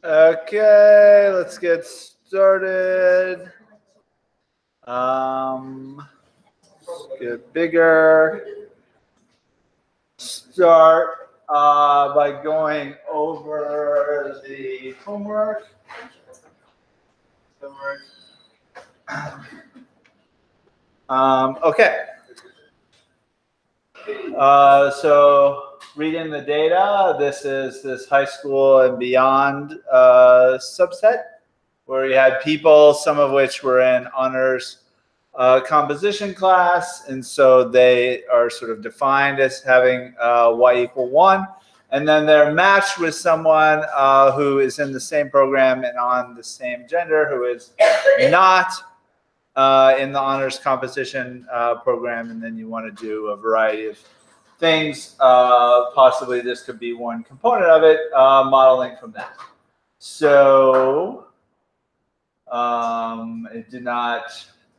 Okay, let's get started. Let's get bigger. Start by going over the homework. Okay. So reading the data, this is this high school and beyond subset where you had people, some of which were in honors composition class, and so they are sort of defined as having y = 1, and then they're matched with someone who is in the same program and on the same gender who is not in the honors composition program, and then you want to do a variety of things. Possibly this could be one component of it, modeling from that. So it did not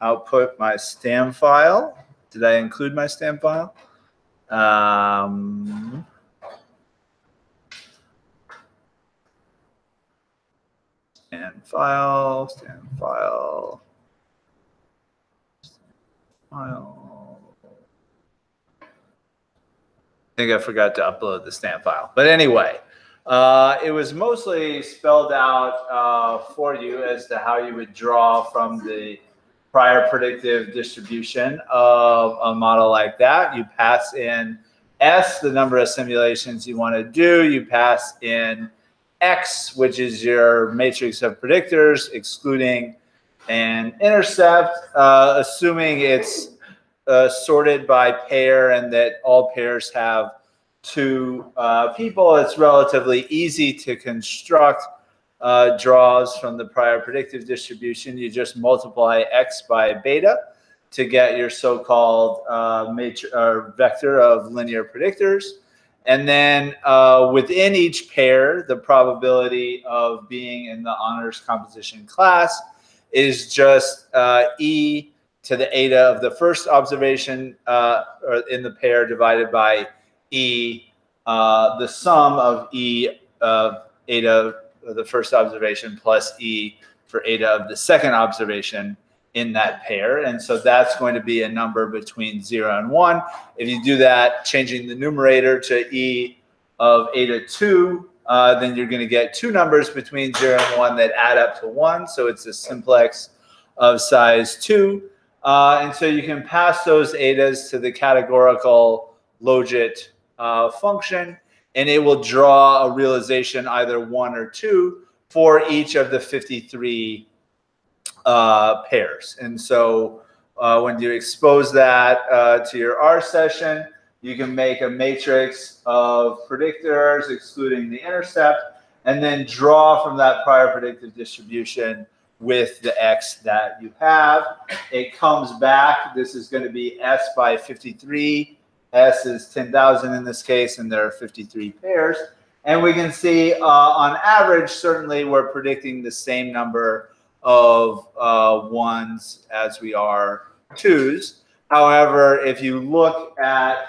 output my STAM file. Did I include my STAM file? STAM file. I think I forgot to upload the STAM file. But anyway, it was mostly spelled out for you as to how you would draw from the prior predictive distribution of a model like that. You pass in S, the number of simulations you want to do. You pass in X, which is your matrix of predictors, excluding an intercept, assuming it's sorted by pair and that all pairs have two people. It's relatively easy to construct draws from the prior predictive distribution. You just multiply X by beta to get your so-called vector of linear predictors. And then within each pair, the probability of being in the honors composition class is just E to the eta of the first observation or in the pair divided by E, the sum of E of eta of the first observation plus E for eta of the second observation in that pair. And so that's going to be a number between 0 and 1. If you do that, changing the numerator to E of eta 2, then you're going to get two numbers between 0 and 1 that add up to 1. So it's a simplex of size 2. And so you can pass those etas to the categorical logit function, and it will draw a realization either 1 or 2 for each of the 53 pairs. And so when you expose that to your R session, you can make a matrix of predictors excluding the intercept, and then draw from that prior predictive distribution with the X that you have. It comes back. This is going to be S by 53. S is 10,000 in this case, and there are 53 pairs. And we can see on average, certainly we're predicting the same number of ones as we are twos. However, if you look at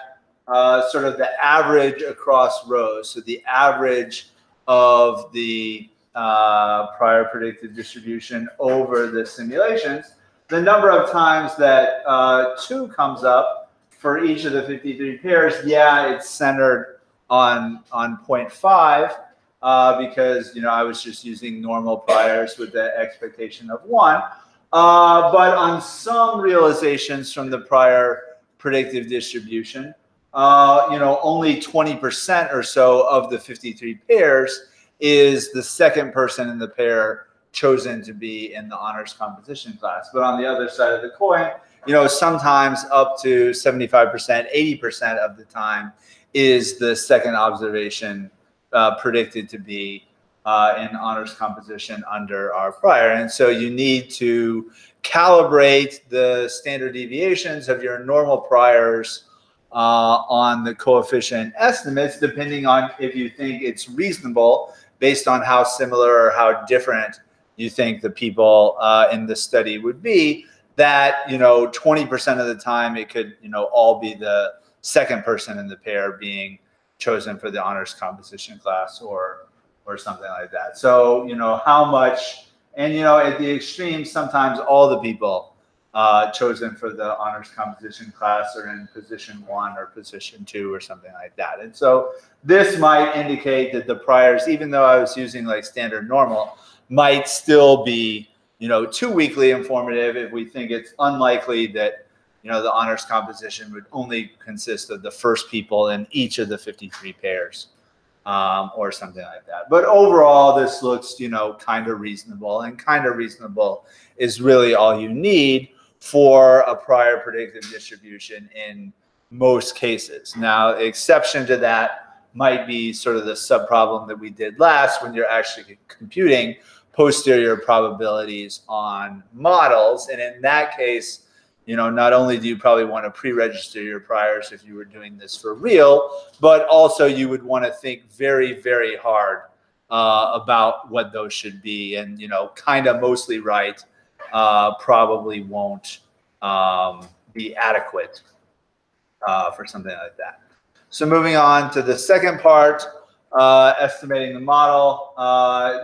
sort of the average across rows, so the average of the prior predictive distribution over the simulations, the number of times that 2 comes up for each of the 53 pairs, yeah, it's centered on 0.5 because I was just using normal priors with the expectation of 1. But on some realizations from the prior predictive distribution, only 20% or so of the 53 pairs is the second person in the pair chosen to be in the honors composition class. But on the other side of the coin, sometimes up to 75%, 80% of the time is the second observation predicted to be in honors composition under our prior. And so you need to calibrate the standard deviations of your normal priors on the coefficient estimates, depending on if you think it's reasonable based on how similar or how different you think the people in the study would be, that 20% of the time it could all be the second person in the pair being chosen for the honors composition class, or or something like that. So, you know, how much, and, you know, at the extreme, sometimes all the people chosen for the honors composition class are in position 1 or position 2 or something like that. And so this might indicate that the priors, even though I was using like standard normal, might still be, you know, too weakly informative if we think it's unlikely that, you know, the honors composition would only consist of the first people in each of the 53 pairs. Or something like that. But overall, this looks, you know, kind of reasonable, and kind of reasonable is really all you need for a prior predictive distribution in most cases. Now, the exception to that might be sort of the subproblem that we did last when you're actually computing posterior probabilities on models. And in that case, you know, not only do you probably want to pre-register your priors if you were doing this for real, but also you would want to think very, very hard about what those should be. And, you know, kind of mostly right probably won't be adequate for something like that. So moving on to the second part, estimating the model.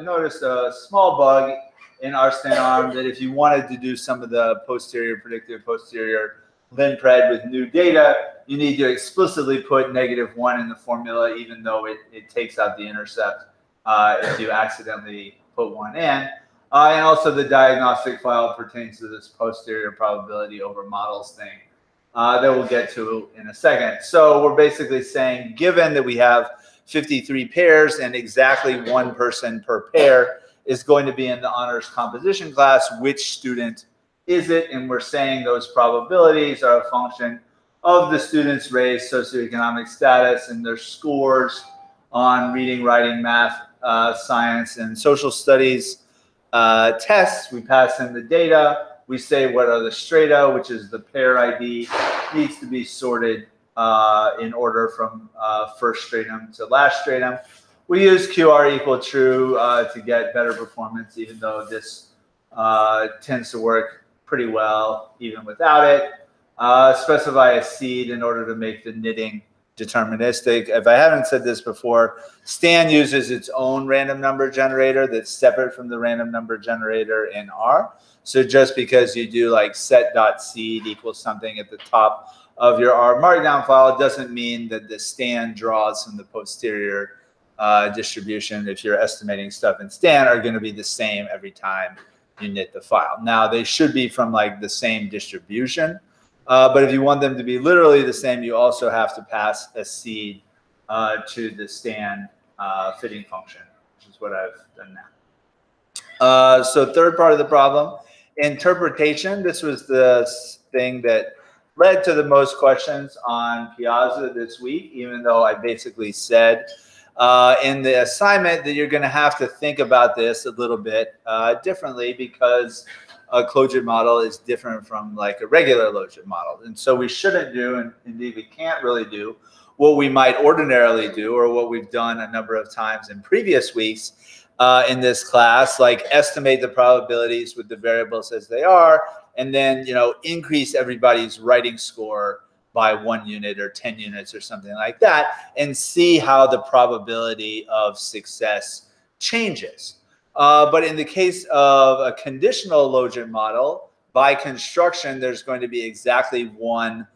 Notice a small bug in rstanarm that if you wanted to do some of the posterior predictive, posterior linpred with new data, you need to explicitly put -1 in the formula, even though it takes out the intercept if you accidentally put 1 in. And also the diagnostic file pertains to this posterior probability over models thing that we'll get to in a second. So we're basically saying, given that we have 53 pairs and exactly 1 person per pair is going to be in the honors composition class, which student is it? And we're saying those probabilities are a function of the student's race, socioeconomic status, and their scores on reading, writing, math, science, and social studies tests. We pass in the data. We say what are the strata, which is the pair ID, needs to be sorted in order from first stratum to last stratum. We use QR equal true to get better performance, even though this tends to work pretty well even without it. Specify a seed in order to make the knitting deterministic. If I haven't said this before, Stan uses its own random number generator that's separate from the random number generator in R. So just because you do like set.seed equals something at the top of your R markdown file, it doesn't mean that the Stan draws from the posterior distribution, if you're estimating stuff in Stan, are going to be the same every time you knit the file. Now, they should be from like the same distribution, but if you want them to be literally the same, you also have to pass a seed to the Stan fitting function, which is what I've done now. So third part of the problem, interpretation. This was the thing that led to the most questions on Piazza this week, even though I basically said in the assignment that you're going to have to think about this a little bit differently, because a Clojure model is different from like a regular Logit model. And so we shouldn't do, and indeed we can't really do, what we might ordinarily do, or what we've done a number of times in previous weeks in this class, like estimate the probabilities with the variables as they are, and then, you know, increase everybody's writing score by 1 unit or 10 units or something like that, and see how the probability of success changes. But in the case of a conditional Logit model, by construction, there's going to be exactly 1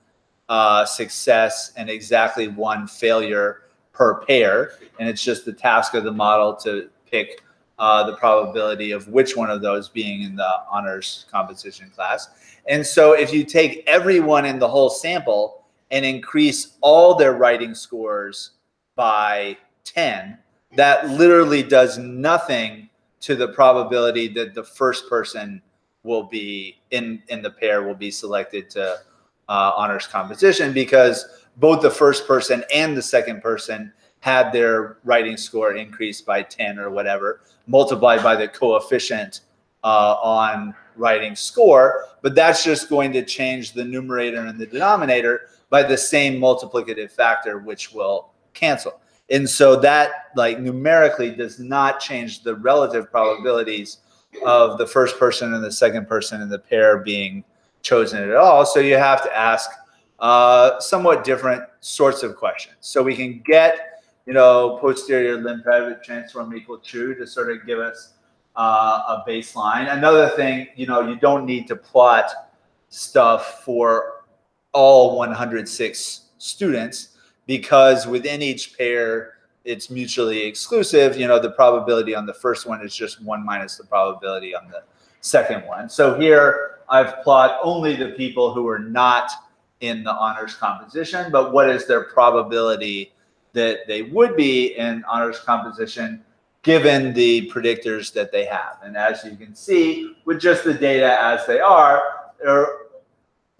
success and exactly 1 failure per pair. And it's just the task of the model to pick the probability of which one of those being in the honors composition class. And so if you take everyone in the whole sample and increase all their writing scores by 10, that literally does nothing to the probability that the first person will be in the pair will be selected to honors composition, because both the first person and the second person had their writing score increased by 10 or whatever, multiplied by the coefficient on writing score. But that's just going to change the numerator and the denominator by the same multiplicative factor, which will cancel. And so that, like, numerically does not change the relative probabilities of the first person and the second person in the pair being chosen at all. So you have to ask somewhat different sorts of questions. So we can get posterior limb pivot transform equal true to sort of give us a baseline. Another thing, you don't need to plot stuff for all 106 students, because within each pair, it's mutually exclusive. The probability on the first one is just 1 minus the probability on the second one. So here I've plot only the people who are not in the honors composition, but what is their probability that they would be in honors composition given the predictors that they have. And as you can see, with just the data as they are, they're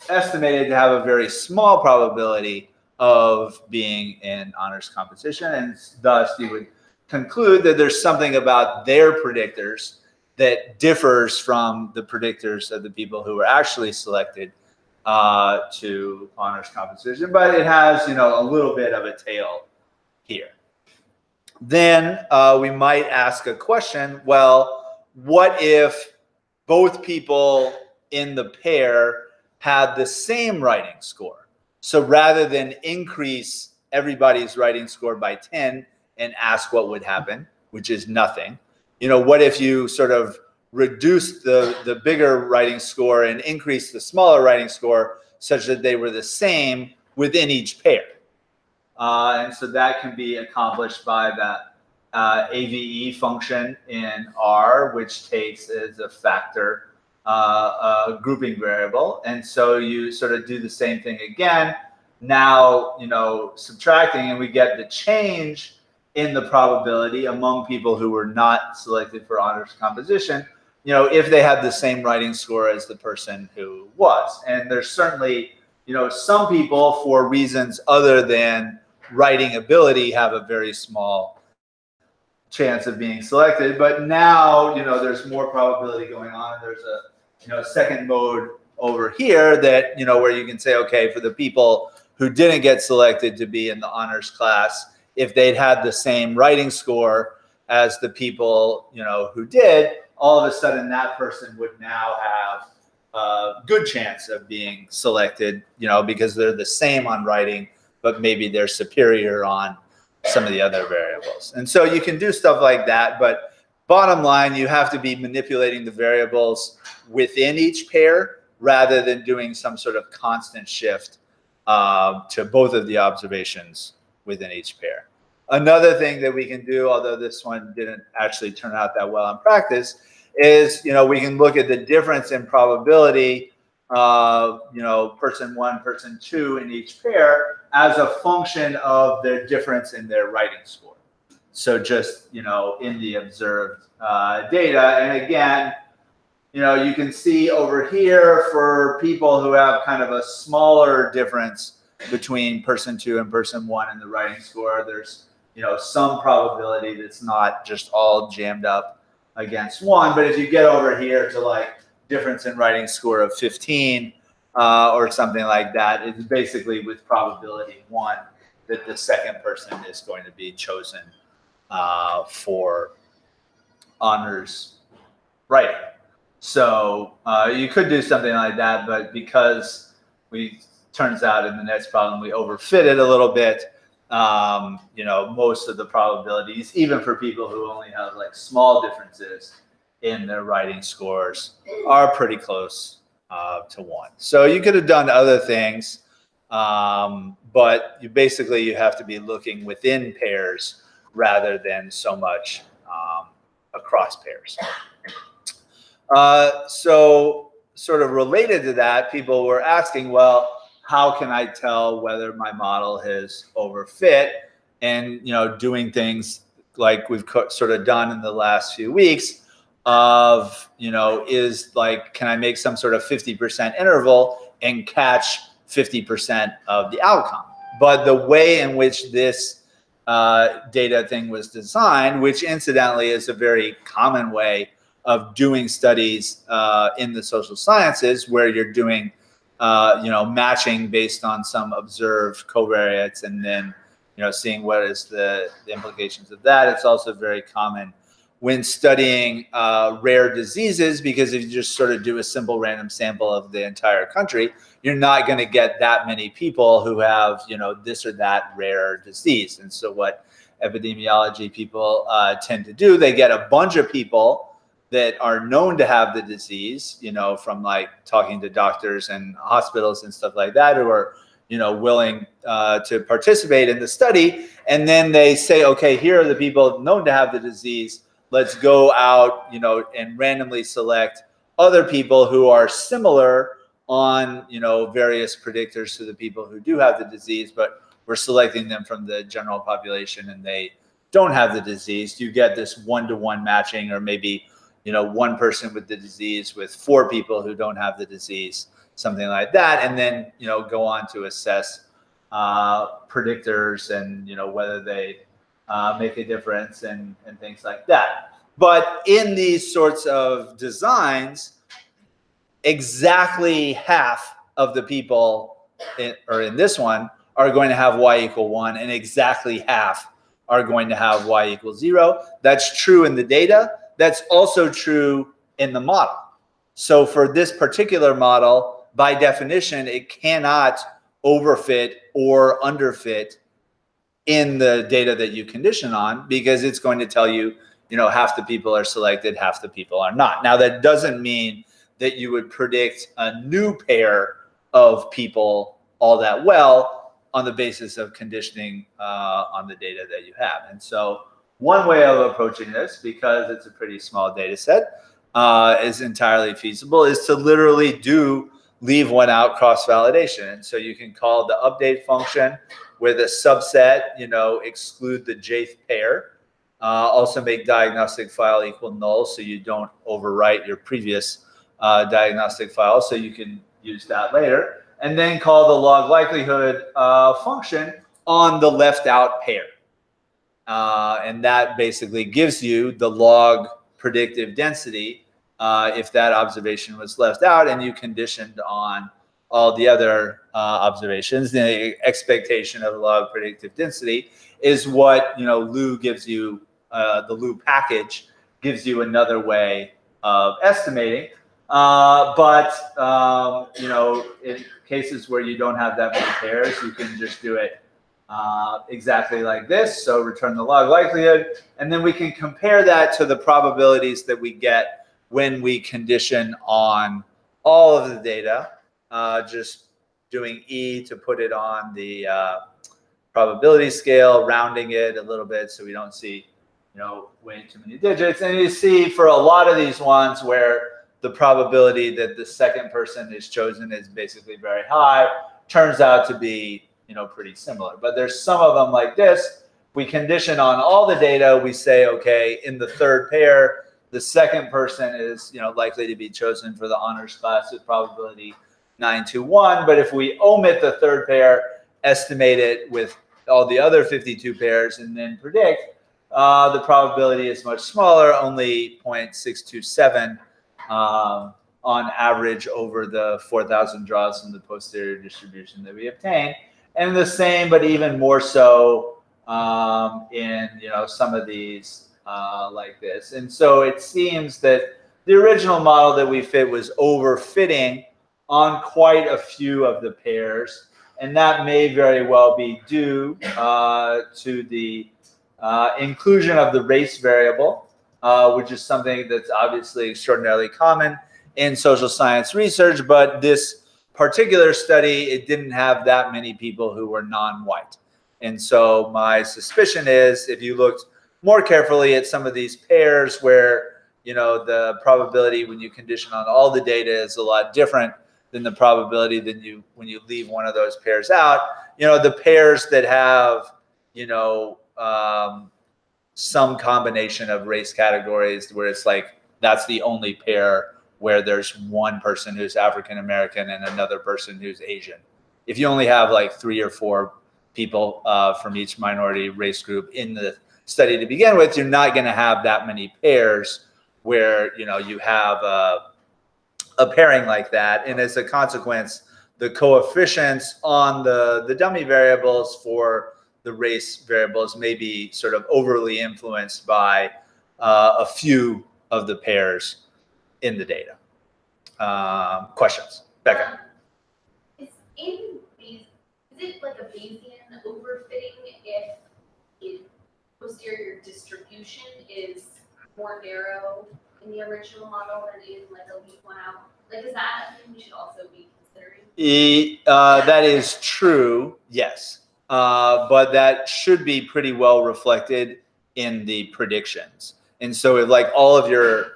estimated to have a very small probability of being in honors composition, and thus you would conclude that there's something about their predictors that differs from the predictors of the people who were actually selected to honors composition, but it has, a little bit of a tail here. Then we might ask a question, well, what if both people in the pair had the same writing score? So rather than increase everybody's writing score by 10 and ask what would happen, which is nothing, what if you sort of reduce the bigger writing score and increase the smaller writing score such that they were the same within each pair? And so that can be accomplished by that AVE function in R, which takes as a factor a grouping variable. And so you sort of do the same thing again, now, subtracting, and we get the change in the probability among people who were not selected for honors composition, if they had the same writing score as the person who was. And there's certainly, some people, for reasons other than writing ability, have a very small chance of being selected. But now, there's more probability going on. There's a, second mode over here that, where you can say, okay, for the people who didn't get selected to be in the honors class, if they'd had the same writing score as the people, who did, all of a sudden that person would now have a good chance of being selected, because they're the same on writing, but maybe they're superior on some of the other variables. And so you can do stuff like that, but bottom line, you have to be manipulating the variables within each pair rather than doing some sort of constant shift to both of the observations within each pair. Another thing that we can do, although this one didn't actually turn out that well in practice, is, we can look at the difference in probability of, person 1, person 2 in each pair as a function of the difference in their writing score. So just, in the observed data. And again, you can see over here for people who have kind of a smaller difference between person 2 and person 1 in the writing score, there's, some probability that's not just all jammed up against 1. But if you get over here to like difference in writing score of 15 or something like that, it's basically with probability 1 that the second person is going to be chosen for honors writing. So you could do something like that, but because turns out in the next problem we overfit it a little bit, most of the probabilities, even for people who only have like small differences in their writing scores, are pretty close to 1. So you could have done other things, but you have to be looking within pairs rather than so much across pairs. So sort of related to that, people were asking, well, how can I tell whether my model has overfit? And, doing things like we've sort of done in the last few weeks of, is like, can I make some sort of 50% interval and catch 50% of the outcome? But the way in which this data thing was designed, which incidentally is a very common way of doing studies in the social sciences, where you're doing matching based on some observed covariates and then seeing what is the implications of that. It's also very common when studying rare diseases, because if you just sort of do a simple random sample of the entire country, you're not going to get that many people who have this or that rare disease. And so what epidemiology people tend to do. They get a bunch of people that are known to have the disease, you know, from like talking to doctors and hospitals and stuff like that, who are, you know, willing to participate in the study. And then they say, okay, here are the people known to have the disease. Let's go out, you know, and randomly select other people who are similar on, you know, various predictors to the people who do have the disease, but we're selecting them from the general population and they don't have the disease. You get this one-to-one matching, or maybe, you know, one person with the disease with 4 people who don't have the disease, something like that. And then, you know, go on to assess predictors and, you know, whether they make a difference and things like that. But in these sorts of designs, exactly half of the people in this one are going to have y equal 1, and exactly half are going to have y equals 0. That's true in the data. That's also true in the model. So for this particular model, by definition, it cannot overfit or underfit in the data that you condition on, because it's going to tell you, you know, half the people are selected, half the people are not. Now, that doesn't mean that you would predict a new pair of people all that well on the basis of conditioning on the data that you have. And so one way of approaching this, because it's a pretty small data set, is entirely feasible, is to literally do leave one out cross-validation. And so you can call the update function with a subset, you know, exclude the jth pair, also make diagnostic file equal null so you don't overwrite your previous diagnostic file, so you can use that later, and then call the log likelihood function on the left out pair. And that basically gives you the log predictive density if that observation was left out and you conditioned on all the other observations. The expectation of the log predictive density is what, you know, Lou gives you, the Lou package gives you another way of estimating. You know, in cases where you don't have that many pairs, you can just do it exactly like this. So return the log likelihood, and then we can compare that to the probabilities that we get when we condition on all of the data, just doing E to put it on the probability scale, rounding it a little bit so we don't see, you know, way too many digits. And you see for a lot of these ones where the probability that the second person is chosen is basically very high, turns out to be, you know, pretty similar. But there's some of them like this. We condition on all the data. We say, okay, in the third pair, the second person is, you know, likely to be chosen for the honors class with probability 921. But if we omit the third pair, estimate it with all the other 52 pairs, and then predict, the probability is much smaller, only 0.627 on average over the 4,000 draws from the posterior distribution that we obtain. And the same, but even more so in, you know, some of these like this. And so it seems that the original model that we fit was overfitting on quite a few of the pairs. And that may very well be due to the inclusion of the race variable, which is something that's obviously extraordinarily common in social science research. But this particular study, it didn't have that many people who were non-white. And so my suspicion is, if you looked more carefully at some of these pairs where, you know, the probability when you condition on all the data is a lot different than the probability when you leave one of those pairs out, you know, the pairs that have, you know, some combination of race categories where it's like that's the only pair where there's one person who's African American and another person who's Asian. If you only have like 3 or 4 people from each minority race group in the study to begin with, you're not going to have that many pairs where, you know, you have a pairing like that. And as a consequence, the coefficients on the dummy variables for the race variables may be sort of overly influenced by a few of the pairs in the data. Questions? Becca? Is it like a Bayesian overfitting if posterior distribution is more narrow in the original model than in like a leave one out? Like, is that something we should also be considering? That is true, yes. But that should be pretty well reflected in the predictions. And so if like all of your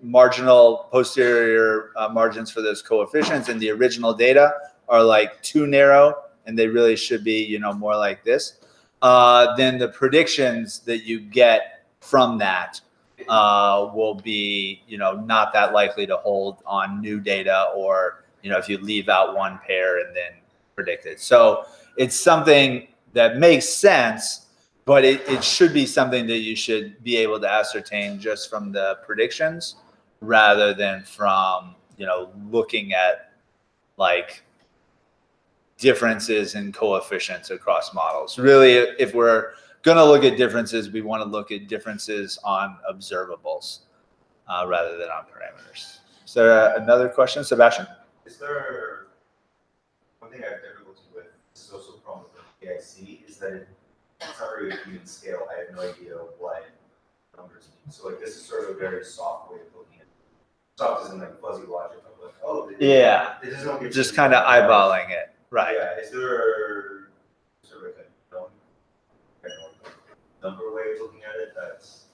marginal posterior margins for those coefficients in the original data are like too narrow, and they really should be, you know, more like this, then the predictions that you get from that will be, you know, not that likely to hold on new data, or, you know, if you leave out one pair and then predict it. So it's something that makes sense, but it should be something that you should be able to ascertain just from the predictions rather than from, you know, looking at like differences in coefficients across models. Really, if we're going to look at differences, we want to look at differences on observables rather than on parameters. Is there another question, Sebastian? Is there one thing I have difficulty with? This is also a problem with the PIC, is that it's not very even scale. I have no idea what numbers mean. So like this is sort of a very soft way of looking at it. Soft isn't like fuzzy logic. I'm like, oh, yeah, just kind of eyeballing it, right? Yeah. Is there sort of a number way of looking at it that's?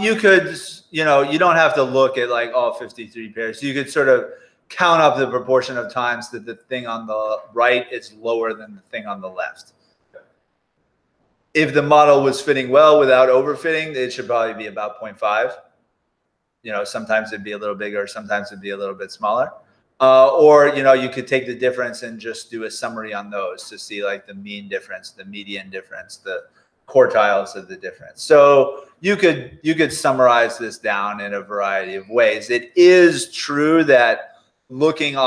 You could, you know, you don't have to look at like all 53 pairs. You could sort of count up the proportion of times that the thing on the right is lower than the thing on the left. If the model was fitting well without overfitting, it should probably be about 0.5. You know, sometimes it'd be a little bigger, sometimes it'd be a little bit smaller. Or, you know, you could take the difference and just do a summary on those to see like the mean difference, the median difference, the quartiles of the difference. So you could summarize this down in a variety of ways. It is true that looking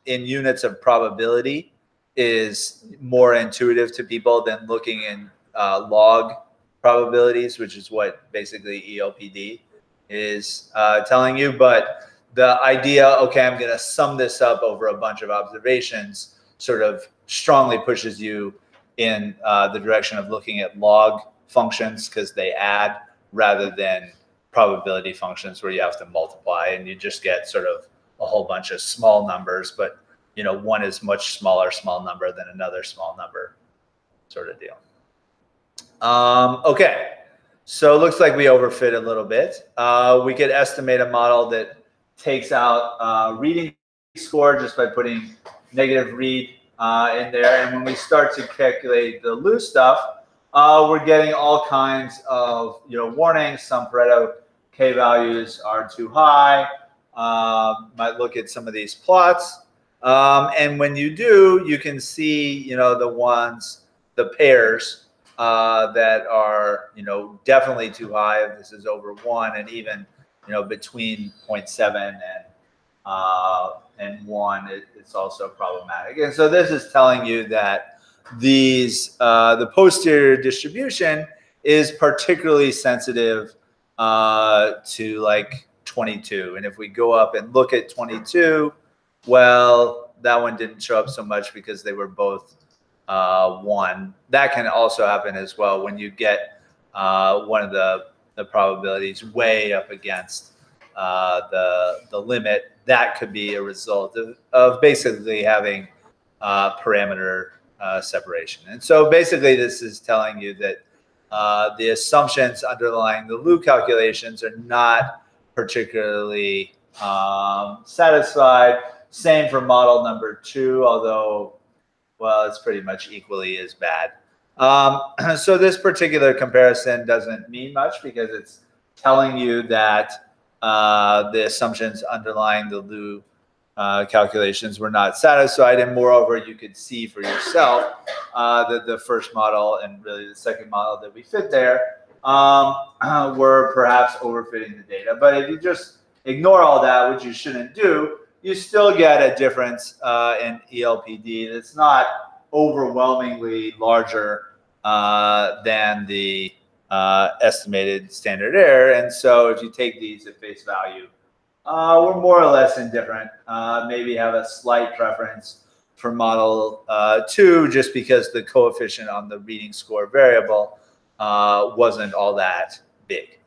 in units of probability is more intuitive to people than looking in log probabilities, which is what basically ELPD is telling you. But the idea, okay, I'm going to sum this up over a bunch of observations, sort of strongly pushes you in the direction of looking at log functions because they add, rather than probability functions where you have to multiply and you just get sort of a whole bunch of small numbers, but you know, one is much smaller small number than another small number sort of deal. Okay, so it looks like we overfit a little bit. We could estimate a model that takes out reading score just by putting negative read in there. And when we start to calculate the loose stuff, we're getting all kinds of, you know, warnings. Some Pareto K values are too high. Might look at some of these plots. And when you do, you can see, you know, the pairs that are, you know, definitely too high. If this is over 1, and even, you know, between 0.7 and 1, it's also problematic. And so this is telling you that the posterior distribution is particularly sensitive to like 22. And if we go up and look at 22, well, that one didn't show up so much because they were both 1. That can also happen as well when you get one of the probabilities way up against the limit. That could be a result of basically having parameter separation. And so basically this is telling you that the assumptions underlying the Lu calculations are not particularly satisfied. Same for model number 2, although, well, it's pretty much equally as bad. So this particular comparison doesn't mean much because it's telling you that the assumptions underlying the Lu calculations were not satisfied. And moreover, you could see for yourself that the first model and really the second model that we fit there were perhaps overfitting the data. But if you just ignore all that, which you shouldn't do, you still get a difference in ELPD that's not overwhelmingly larger than the estimated standard error. And so if you take these at face value, we're more or less indifferent, maybe have a slight preference for model 2, just because the coefficient on the reading score variable wasn't all that big.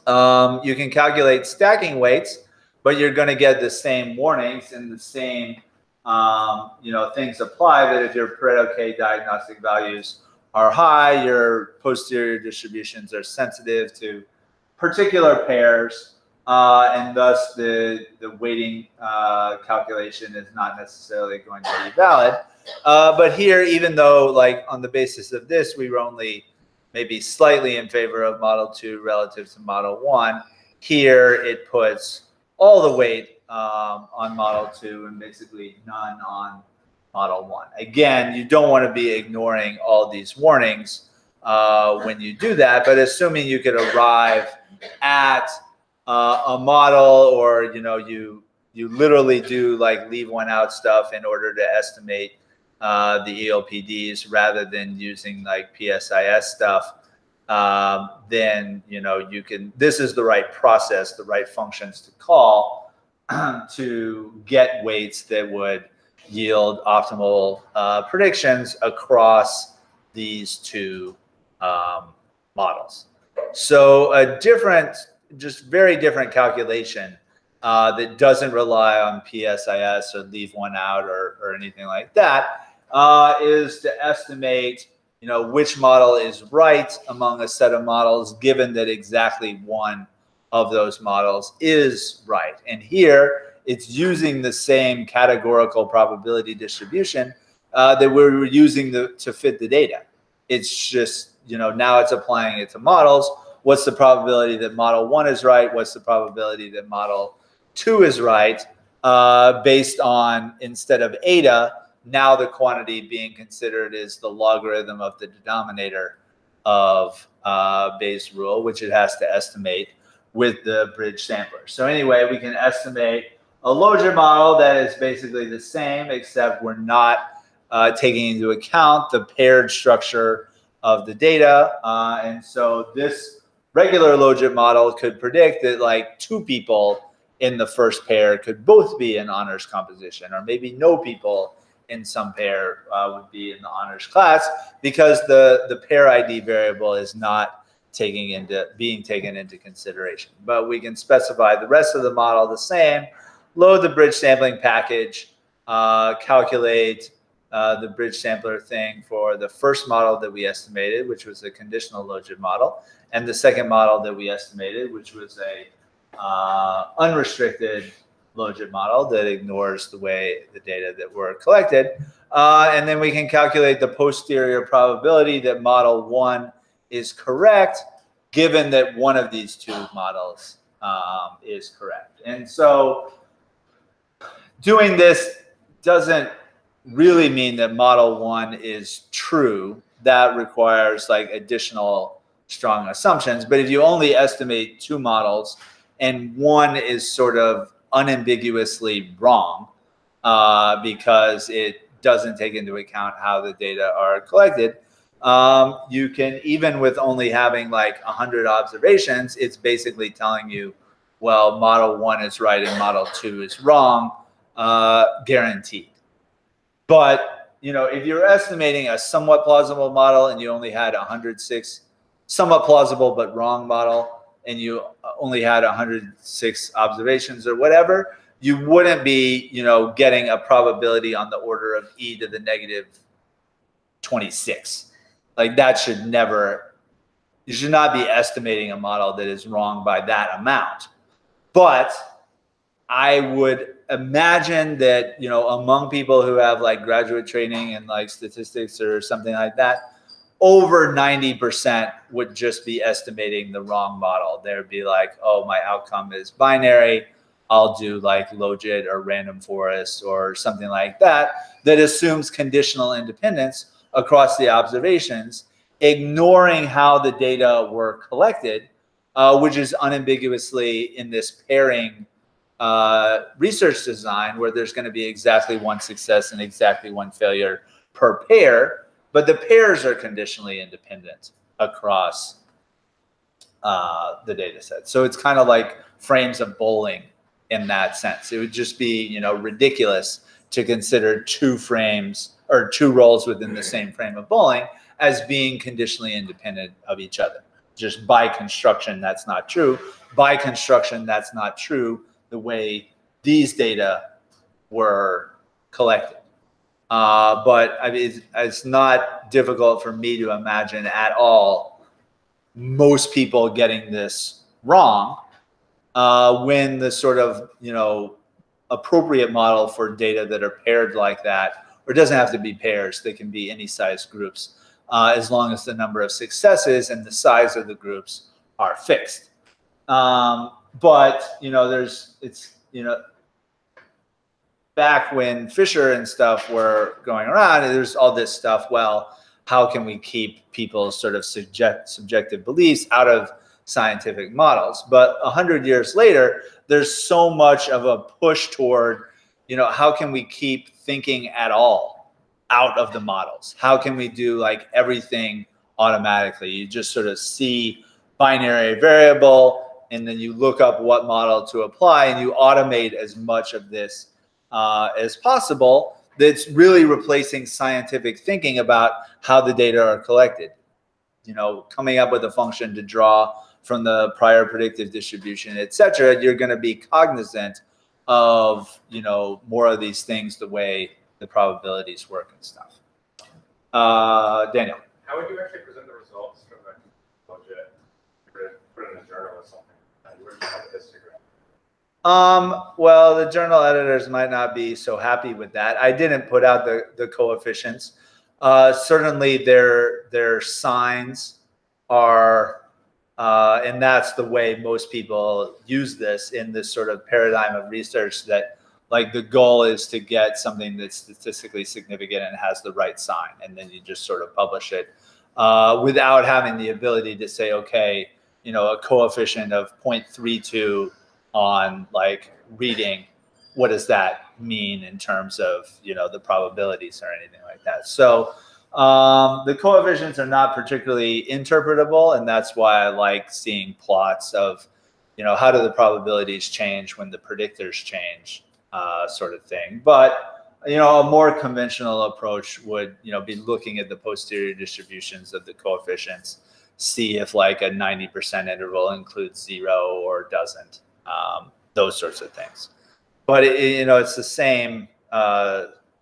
You can calculate stacking weights, but you're going to get the same warnings and the same things apply, that if your Pareto K diagnostic values are high, your posterior distributions are sensitive to particular pairs, and thus the weighting calculation is not necessarily going to be valid. But here, even though like on the basis of this, we were only maybe slightly in favor of model 2 relative to model 1, here it puts all the weight on model 2 and basically none on model 1. Again, you don't want to be ignoring all these warnings when you do that, but assuming you could arrive at a model, or you literally do like leave one out stuff in order to estimate the ELPDs rather than using like PSIS stuff, then you can, this is the right process, the right functions to call to get weights that would yield optimal predictions across these two models. So a different, just very different calculation that doesn't rely on PSIS or leave one out or anything like that is to estimate which model is right among a set of models, given that exactly one of those models is right. And here it's using the same categorical probability distribution that we were using to fit the data. It's just, now it's applying it to models. What's the probability that model 1 is right? What's the probability that model 2 is right? Based on, instead of eta, now the quantity being considered is the logarithm of the denominator of Bayes' rule, which it has to estimate with the bridge sampler. So anyway, we can estimate a Logit model that is basically the same, except we're not taking into account the paired structure of the data. And so this regular Logit model could predict that like 2 people in the first pair could both be in honors composition, or maybe no people in some pair would be in the honors class, because the pair ID variable is not being taken into consideration. But we can specify the rest of the model the same, load the bridge sampling package, calculate the bridge sampler thing for the first model that we estimated, which was a conditional Logit model, and the second model that we estimated, which was a unrestricted Logit model that ignores the way the data that were collected. And then we can calculate the posterior probability that model 1 is correct, given that one of these 2 models is correct. And so doing this doesn't really mean that model 1 is true. That requires like additional strong assumptions. But if you only estimate 2 models and one is sort of unambiguously wrong because it doesn't take into account how the data are collected, you can, even with only having like 100 observations, it's basically telling you, well, model 1 is right and model 2 is wrong, guaranteed. But if you're estimating a somewhat plausible model and you only had 106 somewhat plausible but wrong model, and you only had 106 observations or whatever, you wouldn't be, getting a probability on the order of e to the negative 26. Like that should never, you should not be estimating a model that is wrong by that amount. But I would imagine that, among people who have like graduate training in like statistics or something like that, over 90% would just be estimating the wrong model. They'd be like, oh, my outcome is binary. I'll do like Logit or random forest or something like that, that assumes conditional independence across the observations, ignoring how the data were collected, which is unambiguously in this pairing research design where there's going to be exactly one success and exactly one failure per pair. But the pairs are conditionally independent across the data set. So it's kind of like frames of bowling in that sense. It would just be, ridiculous to consider two frames or two roles within the same frame of bowling as being conditionally independent of each other. Just by construction, that's not true. By construction, that's not true the way these data were collected. But I mean, it's not difficult for me to imagine at all most people getting this wrong when the sort of, appropriate model for data that are paired like that, or it doesn't have to be pairs, they can be any size groups, as long as the number of successes and the size of the groups are fixed. But, back when Fisher and stuff were going around, there's all this stuff, well, how can we keep people's sort of subjective beliefs out of scientific models? But 100 years later, there's so much of a push toward, how can we keep thinking at all out of the models? How can we do like everything automatically? You just sort of see binary variable, and then you look up what model to apply, and you automate as much of this as possible. That's really replacing scientific thinking about how the data are collected. Coming up with a function to draw from the prior predictive distribution, et cetera, you're going to be cognizant of, more of these things, the way the probabilities work and stuff. Daniel. How would you actually present the results from that budget? Put it in a journal or something? Where do you have a histogram? Well, the journal editors might not be so happy with that. I didn't put out the coefficients. Certainly their signs are, and that's the way most people use this in this sort of paradigm of research, that like the goal is to get something that's statistically significant and has the right sign. And then you just sort of publish it without having the ability to say, okay, a coefficient of 0.32 on like reading, what does that mean in terms of, the probabilities or anything like that. So the coefficients are not particularly interpretable, and that's why I like seeing plots of, how do the probabilities change when the predictors change, sort of thing. But, a more conventional approach would, be looking at the posterior distributions of the coefficients, see if like a 90% interval includes 0 or doesn't, those sorts of things. But, it's the same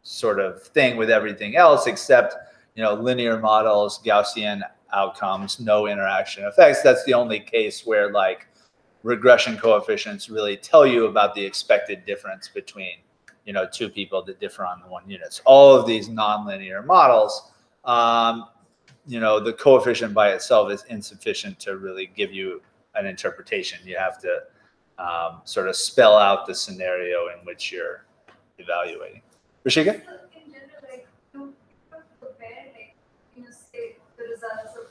sort of thing with everything else, except, linear models, Gaussian outcomes, no interaction effects. That's the only case where like regression coefficients really tell you about the expected difference between, two people that differ on the 1 units. All of these nonlinear models, the coefficient by itself is insufficient to really give you an interpretation. You have to sort of spell out the scenario in which you're evaluating. Rashika? In general, like, to compare, like, say the results of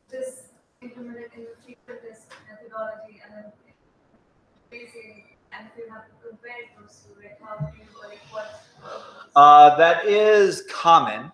this implemented in the frequentist methodology and then Bayesian, and if you have to compare those two, like, how do you, like, what? That is common,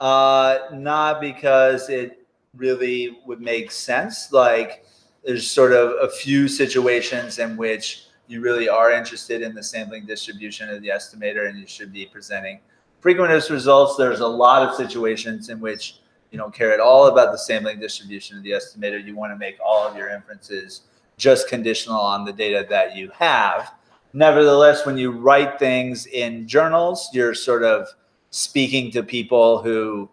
not because it really would make sense. Like, there's sort of a few situations in which you really are interested in the sampling distribution of the estimator, and you should be presenting frequentist results. There's a lot of situations in which you don't care at all about the sampling distribution of the estimator. You want to make all of your inferences just conditional on the data that you have. Nevertheless, when you write things in journals, you're sort of speaking to people who,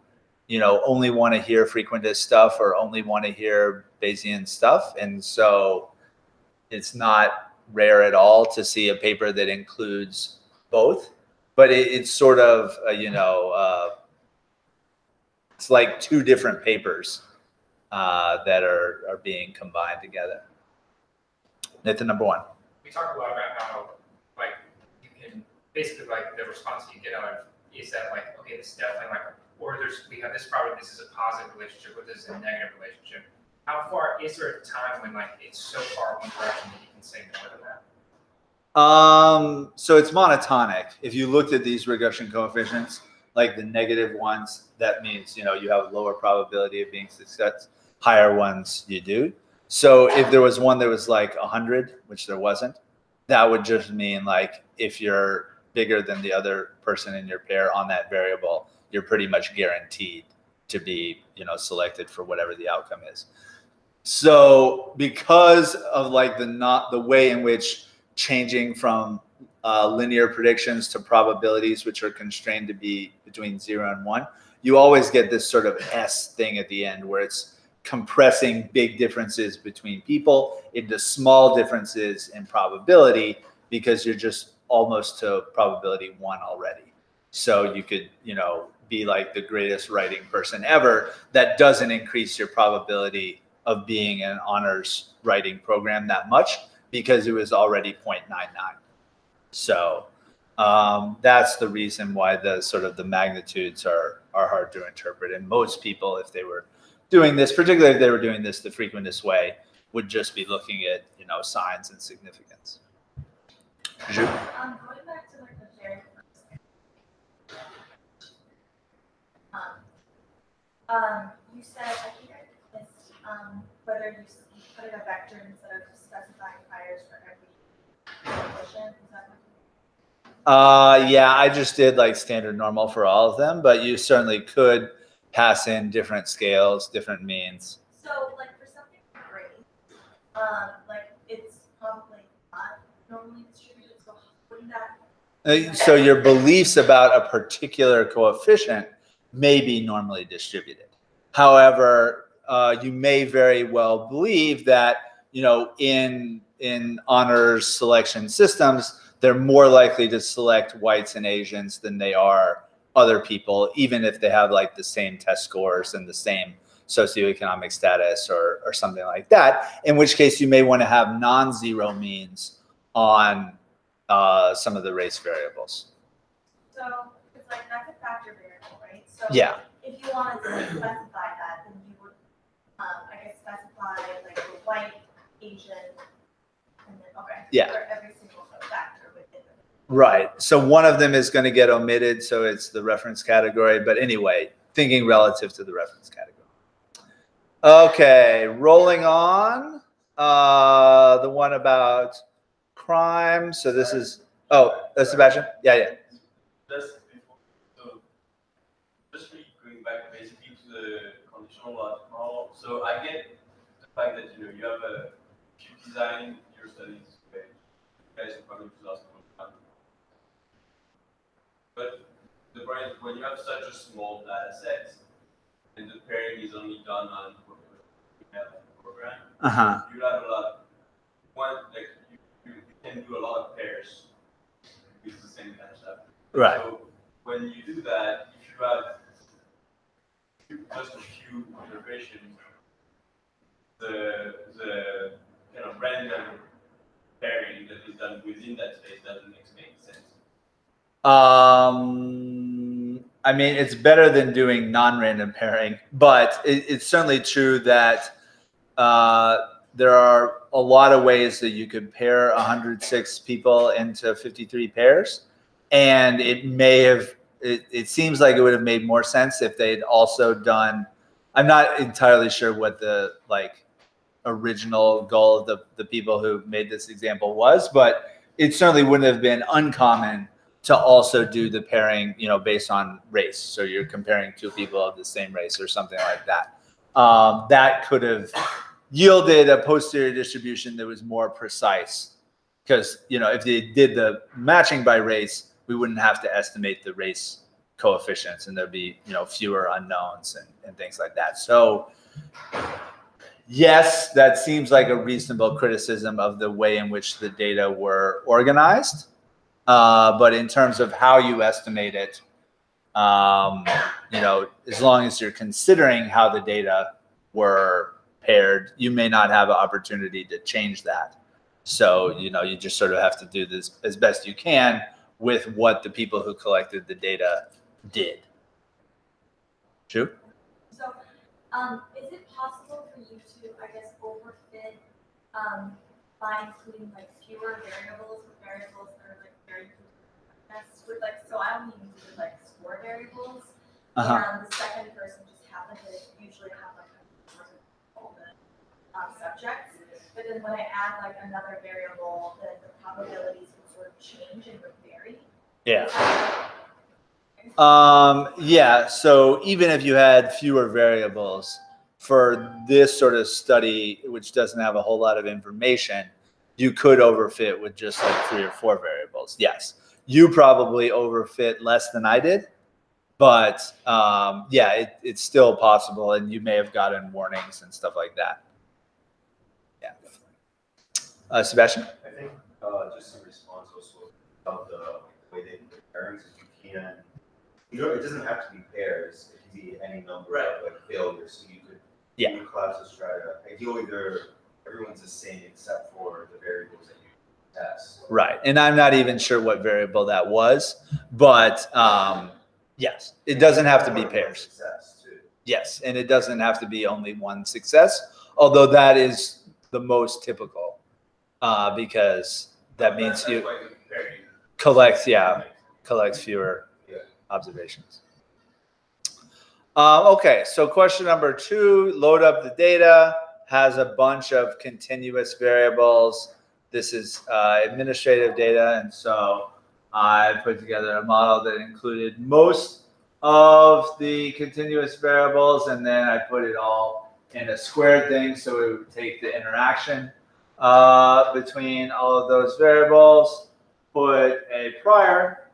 only want to hear frequentist stuff or only want to hear Bayesian stuff. And so it's not rare at all to see a paper that includes both, but it's sort of, it's like two different papers that are being combined together. Nathan, number one. We talked a lot about how, like, you can basically, like, the response you get out of is that, like, okay, this is definitely like, or we have this problem, this is a positive relationship, or this is a negative relationship. How far is there a time when, like, it's so far one direction that you can say no to that? So it's monotonic. If you looked at these regression coefficients, like the negative ones, that means, you have lower probability of being success. Higher ones, you do. So if there was one that was like 100, which there wasn't, that would just mean like if your bigger than the other person in your pair on that variable, you're pretty much guaranteed to be, selected for whatever the outcome is. So because of like the way in which changing from linear predictions to probabilities, which are constrained to be between 0 and 1, you always get this sort of S thing at the end where it's compressing big differences between people into small differences in probability, because you're just almost to probability 1 already. So you could, be like the greatest writing person ever. That doesn't increase your probability of being an honors writing program that much, because it was already 0.99. So that's the reason why the magnitudes are hard to interpret. And most people, if they were doing this, particularly if they were doing this the frequentist way, would just be looking at, signs and significance. Going back to like the very first you said, I think I missed whether you put in a vector instead of specifying pairs for every coefficient. Is that what yeah, I just did like standard normal for all of them, but you certainly could pass in different scales, different means. So like for something great, like it's probably not normally distributed, so wouldn't that? So your beliefs about a particular coefficient may be normally distributed. However, you may very well believe that, in honors selection systems, they're more likely to select whites and Asians than they are other people, even if they have like the same test scores and the same socioeconomic status or something like that, in which case you may want to have non-zero means on some of the race variables. So it's like that's a factor variable, right? So yeah. If you wanted to specify that, then you would, I guess, specify like the white, Asian, and then for every single factor within it. Right. So one of them is going to get omitted, so it's the reference category. But anyway, thinking relative to the reference category. Okay, rolling on. The one about crime. So this is, Sebastian? Yeah. Just going back basically to the conditional logic model. So I get the fact that you have if you design your studies, you guys are probably to last one. But the point is, when you have such a small data set and the pairing is only done on a program, you have a lot. You can do a lot of pairs with the same kind of stuff. Right. So when you do that, if you have just a few observations, the kind of random pairing that is done within that space doesn't make sense. I mean, it's better than doing non-random pairing, but it's certainly true that there are a lot of ways that you could pair 106 people into 53 pairs, and it seems like it would have made more sense if they'd also done, I'm not entirely sure what the original goal of the people who made this example was, but it certainly wouldn't have been uncommon to also do the pairing, based on race. So you're comparing two people of the same race or something like that. That could have yielded a posterior distribution that was more precise, because if they did the matching by race, we wouldn't have to estimate the race coefficients, and there'd be fewer unknowns and things like that. So yes, that seems like a reasonable criticism of the way in which the data were organized, but in terms of how you estimate it, as long as you're considering how the data were paired, you may not have an opportunity to change that. So, you just sort of have to do this as best you can with what the people who collected the data did. True? So, is it possible for you to, I guess, overfit by including like fewer variables with variables that are like very with so I only use like score variables, and the second person just happens to usually have like all the subjects, but then when I add like another variable, then the probabilities would sort of change and would vary. Yeah. Yeah. So even if you had fewer variables for this sort of study, which doesn't have a whole lot of information, you could overfit with just like 3 or 4 variables. Yes. You probably overfit less than I did, but yeah, it's still possible, and you may have gotten warnings and stuff like that. Yeah. Sebastian? I think just some response also about the way they put pairs is you can, it doesn't have to be pairs. It can be any number of like failures. So you could do collapse of strata. Ideally, everyone's the same except for the variables that you test. Right, and I'm not even sure what variable that was, but yes, it doesn't have to be pairs. Yes, and it doesn't have to be only one success, although that is the most typical, because that means you collects fewer observations. Okay, so question number 2, load up the data, has a bunch of continuous variables. This is administrative data, and so I put together a model that included most of the continuous variables, and then I put it all in a squared thing, so it would take the interaction between all of those variables, put a prior,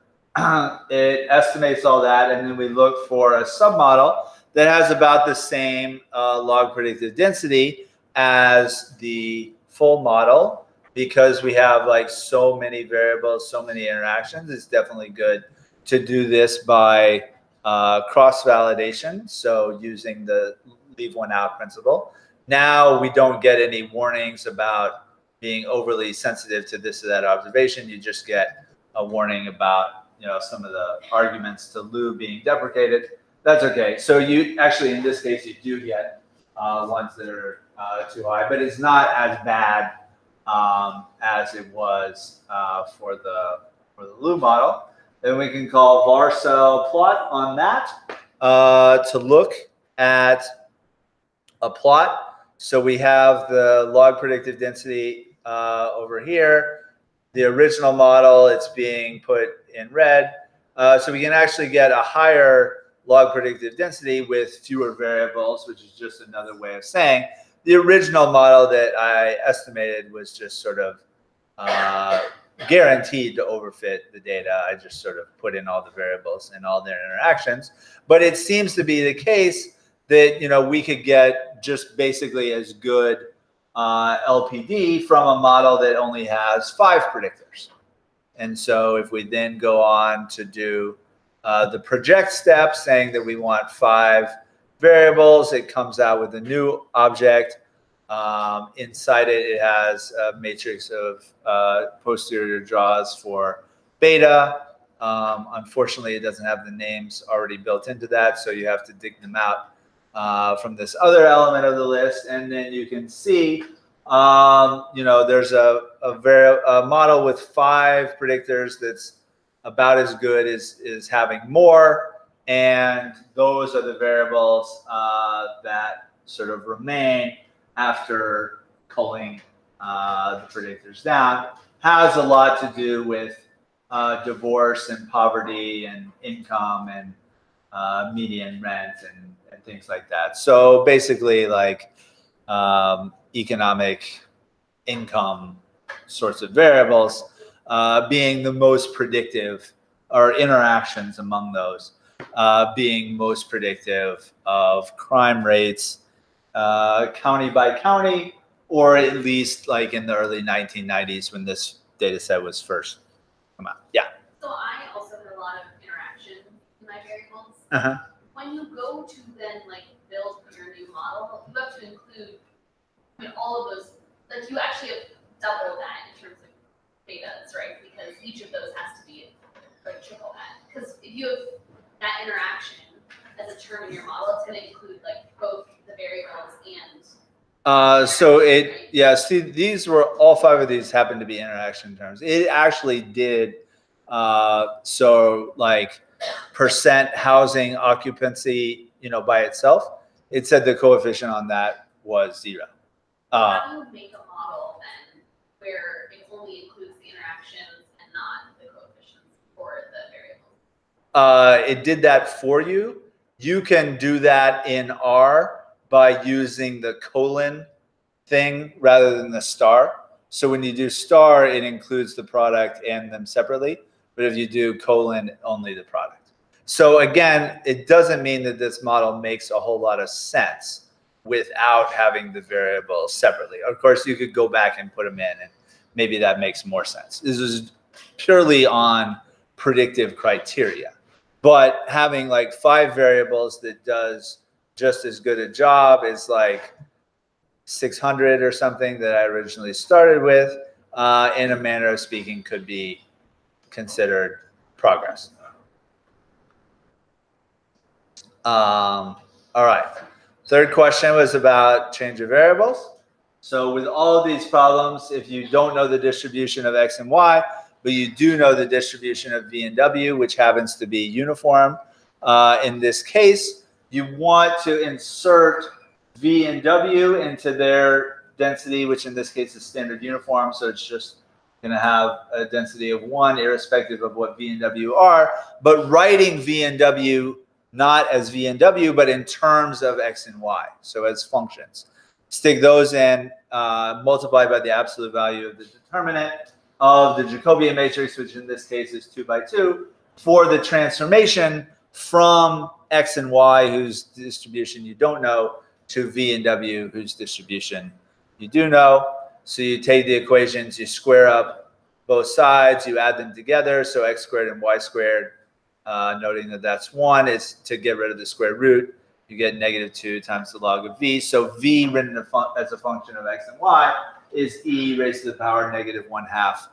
it estimates all that, and then we look for a submodel that has about the same log predictive density as the full model. Because we have like so many variables, so many interactions, it's definitely good to do this by cross-validation, so using the leave one out principle. Now we don't get any warnings about being overly sensitive to this or that observation. You just get a warning about some of the arguments to Lou being deprecated. That's okay. So you actually, in this case, you do get ones that are too high, but it's not as bad as it was for the Lou model. Then we can call varcell plot on that to look at a plot. So we have the log predictive density over here. The original model, it's being put in red. So we can actually get a higher log predictive density with fewer variables, which is just another way of saying the original model that I estimated was just sort of guaranteed to overfit the data. I just sort of put in all the variables and all their interactions. But it seems to be the case that we could get just basically as good LPD from a model that only has 5 predictors. And so if we then go on to do the project step, saying that we want 5 variables, it comes out with a new object. Inside it, it has a matrix of posterior draws for beta. Unfortunately, it doesn't have the names already built into that, so you have to dig them out from this other element of the list. And then you can see, there's a model with 5 predictors that's about as good as having more. And those are the variables that sort of remain after culling the predictors down. Has a lot to do with divorce and poverty and income and median rent and things like that. So basically like economic income sorts of variables being the most predictive, or interactions among those being most predictive of crime rates county by county, or at least like in the early 1990s when this data set was first come out. Yeah. So I also had a lot of interaction in my variables. Uh-huh. When you go to then like build your new model, you have to include all of those. Like you actually have double that in terms of betas, right? Because each of those has to be like triple that. Because if you have that interaction as a term in your model, it's going to include like both the variables and. See, these were all 5 of these happen to be interaction terms. It actually did. So like percent housing occupancy, by itself, it said the coefficient on that was 0. How do you make a model then where it only includes the interactions and not the coefficients for the it did that for you. You can do that in R by using the colon thing rather than the star. So when you do star, it includes the product and them separately. But if you do colon, only the product. So again, it doesn't mean that this model makes a whole lot of sense without having the variables separately. Of course, you could go back and put them in, and maybe that makes more sense. This is purely on predictive criteria. But having like 5 variables that does just as good a job as like 600 or something that I originally started with, in a manner of speaking, could be considered progress. All right. Third question was about change of variables. So with all of these problems, if you don't know the distribution of x and y, but you do know the distribution of v and w, which happens to be uniform, in this case, you want to insert v and w into their density, which in this case is standard uniform. So it's just going to have a density of 1 irrespective of what v and w are. But writing v and w not as v and w, but in terms of x and y, so as functions. Stick those in, multiply by the absolute value of the determinant of the Jacobian matrix, which in this case is 2 by 2, for the transformation from x and y, whose distribution you don't know, to v and w, whose distribution you do know. So you take the equations, you square up both sides, you add them together, so x squared and y squared, noting that that's 1, is to get rid of the square root. You get -2 times the log of v. So v written as a function of x and y is e raised to the power -1/2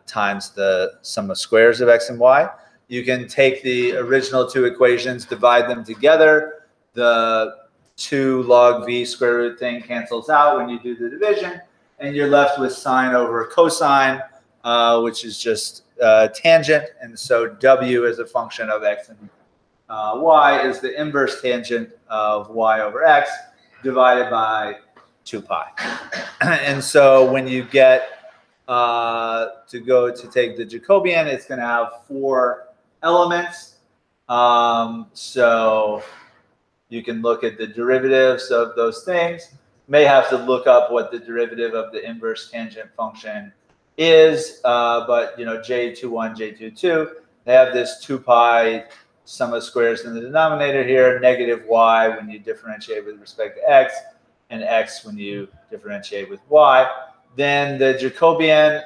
times the sum of squares of x and y. You can take the original 2 equations, divide them together. The 2 log v square root thing cancels out when you do the division, and you're left with sine over cosine, which is just tangent. And so w as a function of x and y is the inverse tangent of y over x divided by 2 pi. And so when you get to go to take the Jacobian, it's going to have 4 elements. So you can look at the derivatives of those things. May have to look up what the derivative of the inverse tangent function is, but you know, j21, j22, they have this 2 pi sum of squares in the denominator here, -y when you differentiate with respect to x, and x when you differentiate with y. Then the Jacobian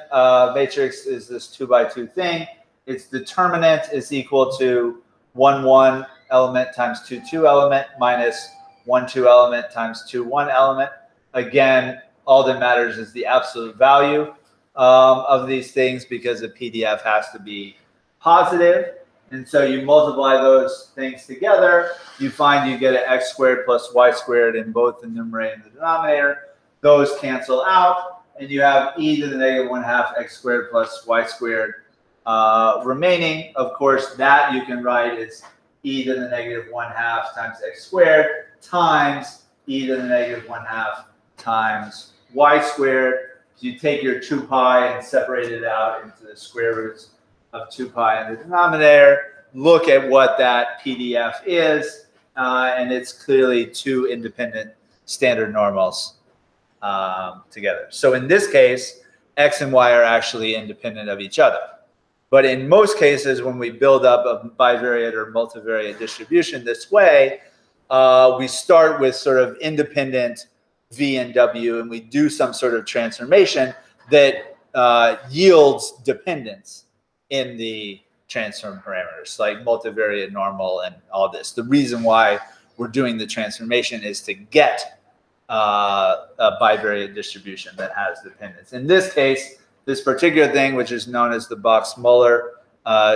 matrix is this 2 by 2 thing. Its determinant is equal to 1, 1 element times 2, 2 element minus 1, 2 element times 2, 1 element. Again, all that matters is the absolute value of these things, because the PDF has to be positive. And so you multiply those things together, you find you get an x squared plus y squared in both the numerator and the denominator. Those cancel out, and you have e to the -1/2 x squared plus y squared remaining. Of course, that you can write as e to the -1/2 times x squared times e to the -1/2 times y squared. So you take your 2 pi and separate it out into the square roots of 2 pi in the denominator. Look at what that PDF is, and it's clearly 2 independent standard normals together. So in this case, x and y are actually independent of each other. But in most cases, when we build up a bivariate or multivariate distribution this way, we start with sort of independent v and w, and we do some sort of transformation that yields dependence in the transform parameters, like multivariate normal and all this. The reason why we're doing the transformation is to get a bivariate distribution that has dependence. In this case, this particular thing, which is known as the Box-Muller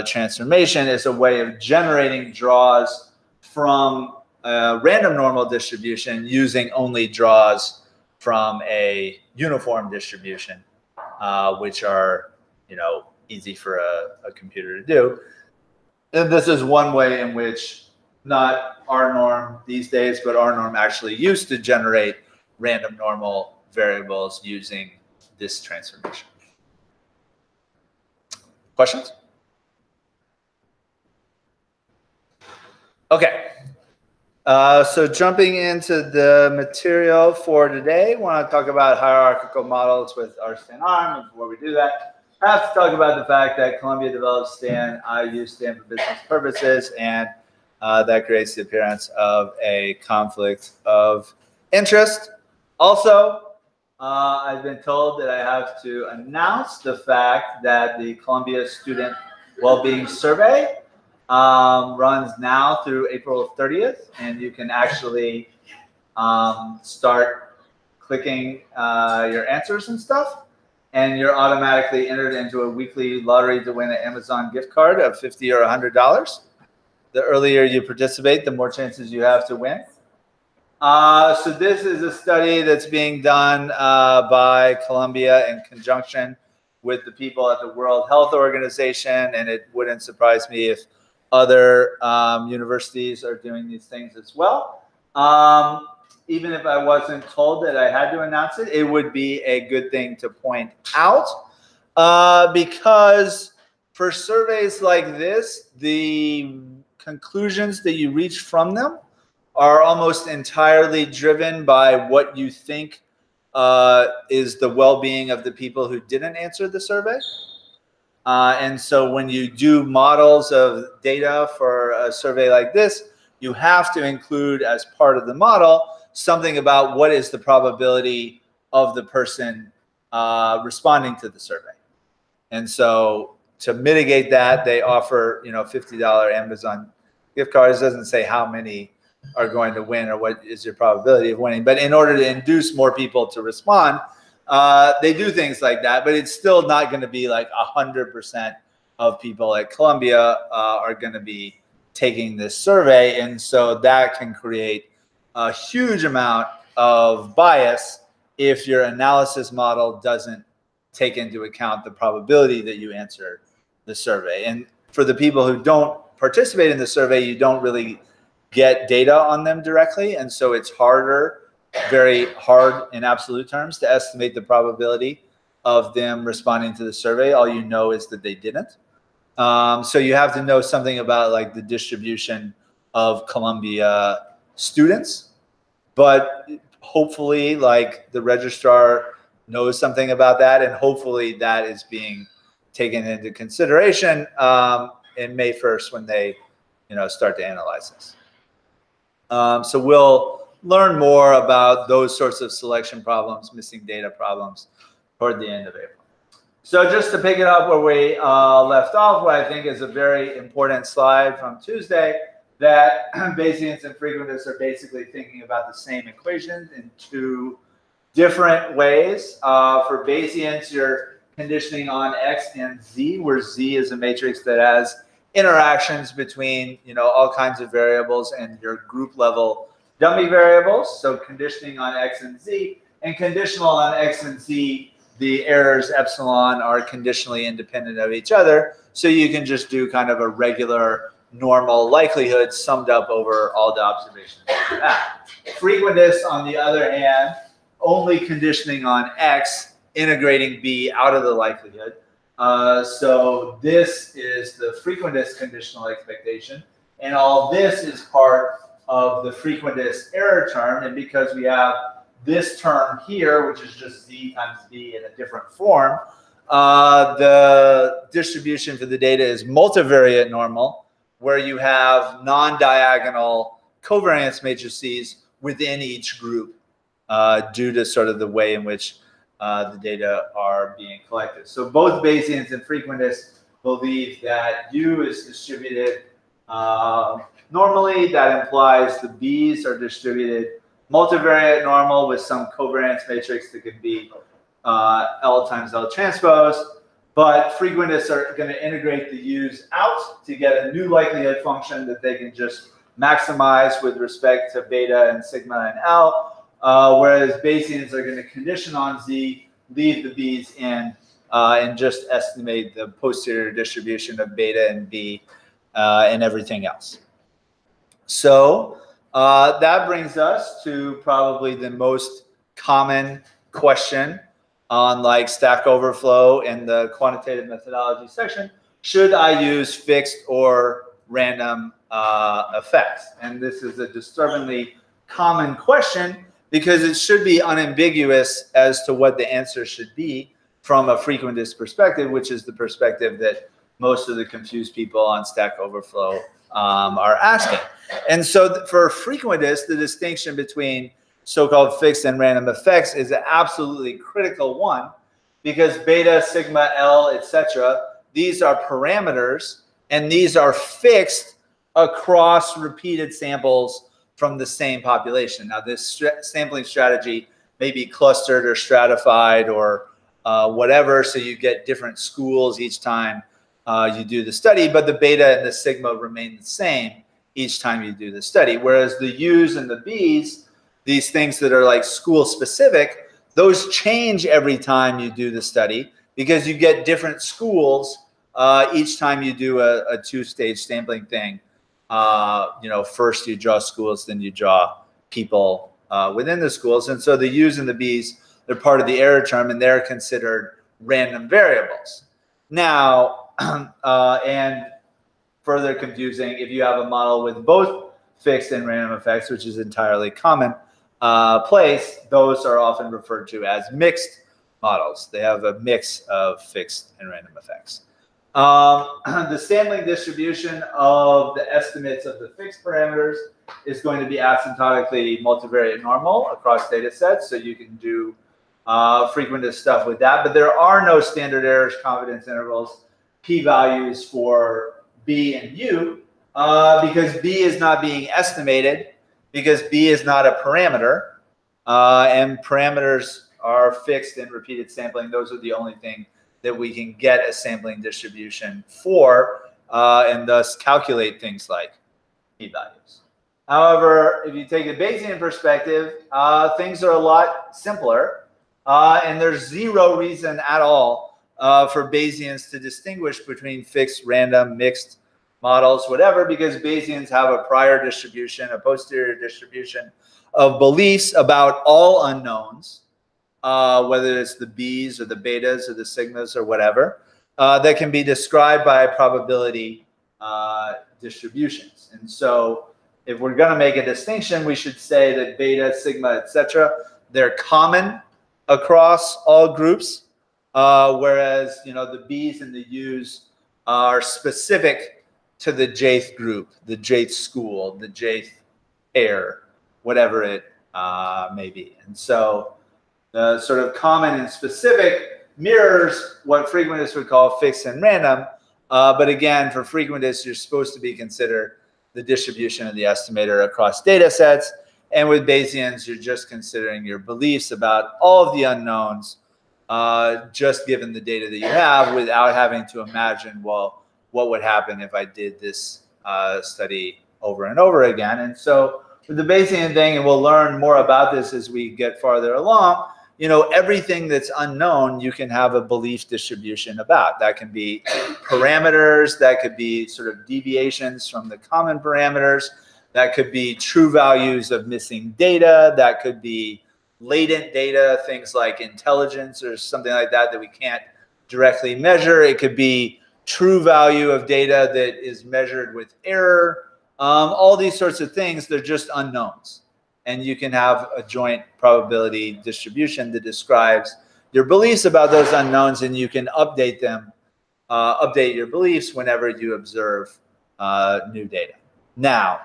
transformation, is a way of generating draws from a random normal distribution using only draws from a uniform distribution, which are, you know, easy for a computer to do. And this is one way in which not rnorm these days, but rnorm actually used to generate random normal variables using this transformation. Questions? Okay. So jumping into the material for today, I want to talk about hierarchical models with rstanarm. And before we do that, I have to talk about the fact that Columbia developed Stan. I use Stan for business purposes, and that creates the appearance of a conflict of interest. Also, I've been told that I have to announce the fact that the Columbia Student Wellbeing Survey runs now through April 30th, and you can actually start clicking your answers and stuff, and you're automatically entered into a weekly lottery to win an Amazon gift card of $50 or $100. The earlier you participate, the more chances you have to win. So this is a study that's being done by Columbia in conjunction with the people at the World Health Organization, and it wouldn't surprise me if other universities are doing these things as well. Even if I wasn't told that I had to announce it, it would be a good thing to point out because for surveys like this, the conclusions that you reach from them are almost entirely driven by what you think is the well-being of the people who didn't answer the survey. And so when you do models of data for a survey like this, you have to include as part of the model something about what is the probability of the person responding to the survey. And so to mitigate that, they offer, $50 Amazon gift cards. It doesn't say how many are going to win or what is your probability of winning. But in order to induce more people to respond, they do things like that. But it's still not going to be like 100% of people at Columbia are going to be taking this survey. And so that can create a huge amount of bias if your analysis model doesn't take into account the probability that you answer the survey. And for the people who don't participate in the survey, you don't really get data on them directly. And so it's harder, very hard in absolute terms, to estimate the probability of them responding to the survey. All you know is that they didn't. So you have to know something about like the distribution of Columbia students, but hopefully like the registrar knows something about that, and hopefully that is being taken into consideration in May 1st when they start to analyze this. So we'll learn more about those sorts of selection problems, missing data problems toward the end of April. So just to pick it up where we left off, what I think is a very important slide from Tuesday, that Bayesians and frequentists are basically thinking about the same equation in two different ways. For Bayesians, you're conditioning on X and Z, where Z is a matrix that has interactions between all kinds of variables and your group level dummy variables. So conditioning on X and Z, and conditional on X and Z, the errors epsilon are conditionally independent of each other. So you can just do kind of a regular normal likelihood summed up over all the observations. Frequentists, on the other hand, only conditioning on X, integrating B out of the likelihood. So this is the frequentist conditional expectation, and all this is part of the frequentist error term. And because we have this term here, which is just Z times B in a different form, the distribution for the data is multivariate normal, where you have non-diagonal covariance matrices within each group due to sort of the way in which the data are being collected. So both Bayesians and frequentists believe that U is distributed normally. That implies the B's are distributed multivariate normal with some covariance matrix that could be L times L transpose. But frequentists are going to integrate the U's out to get a new likelihood function that they can just maximize with respect to beta and sigma and L. Whereas Bayesians are going to condition on Z, leave the B's in, and just estimate the posterior distribution of beta and B and everything else. So that brings us to probably the most common question on like Stack Overflow in the quantitative methodology section. Should I use fixed or random effects? And this is a disturbingly common question because it should be unambiguous as to what the answer should be from a frequentist perspective, which is the perspective that most of the confused people on Stack Overflow are asking. And so for frequentists, the distinction between so-called fixed and random effects is an absolutely critical one, because beta, sigma, L, etc., these are parameters, and these are fixed across repeated samples from the same population. Now, this sampling strategy may be clustered or stratified or whatever, so you get different schools each time you do the study, but the beta and the sigma remain the same each time you do the study. Whereas the U's and the B's, these things that are like school specific, those change every time you do the study because you get different schools each time you do a two-stage sampling thing. You know, first you draw schools, then you draw people within the schools. And so the U's and the B's, they're part of the error term, and they're considered random variables. Now, and further confusing, if you have a model with both fixed and random effects, which is entirely common place, those are often referred to as mixed models. They have a mix of fixed and random effects. The sampling distribution of the estimates of the fixed parameters is going to be asymptotically multivariate normal across data sets, so you can do frequentist stuff with that. But there are no standard errors, confidence intervals, p-values for B and U, because B is not being estimated, because B is not a parameter, and parameters are fixed in repeated sampling. Those are the only thing that we can get a sampling distribution for, and thus calculate things like p-values. However, if you take a Bayesian perspective, things are a lot simpler, and there's zero reason at all for Bayesians to distinguish between fixed, random, mixed models, whatever, because Bayesians have a prior distribution, a posterior distribution of beliefs about all unknowns, whether it's the B's or the betas or the sigmas or whatever, that can be described by probability distributions. And so if we're going to make a distinction, we should say that beta, sigma, etc., they're common across all groups, whereas, you know, the B's and the U's are specific to the jth group, the jth school, the jth pair, whatever it may be. And so the sort of common and specific mirrors what frequentists would call fixed and random. But again, for frequentists, you're supposed to be considered the distribution of the estimator across data sets. And with Bayesians, you're just considering your beliefs about all of the unknowns, just given the data that you have, without having to imagine, well, what would happen if I did this study over and over again. And so with the Bayesian thing, and we'll learn more about this as we get farther along, you know, everything that's unknown, you can have a belief distribution about. That can be parameters, that could be sort of deviations from the common parameters, that could be true values of missing data, that could be latent data, things like intelligence or something like that that we can't directly measure. It could be true value of data that is measured with error. All these sorts of things, they're just unknowns. And you can have a joint probability distribution that describes your beliefs about those unknowns, and you can update them, update your beliefs whenever you observe new data. Now,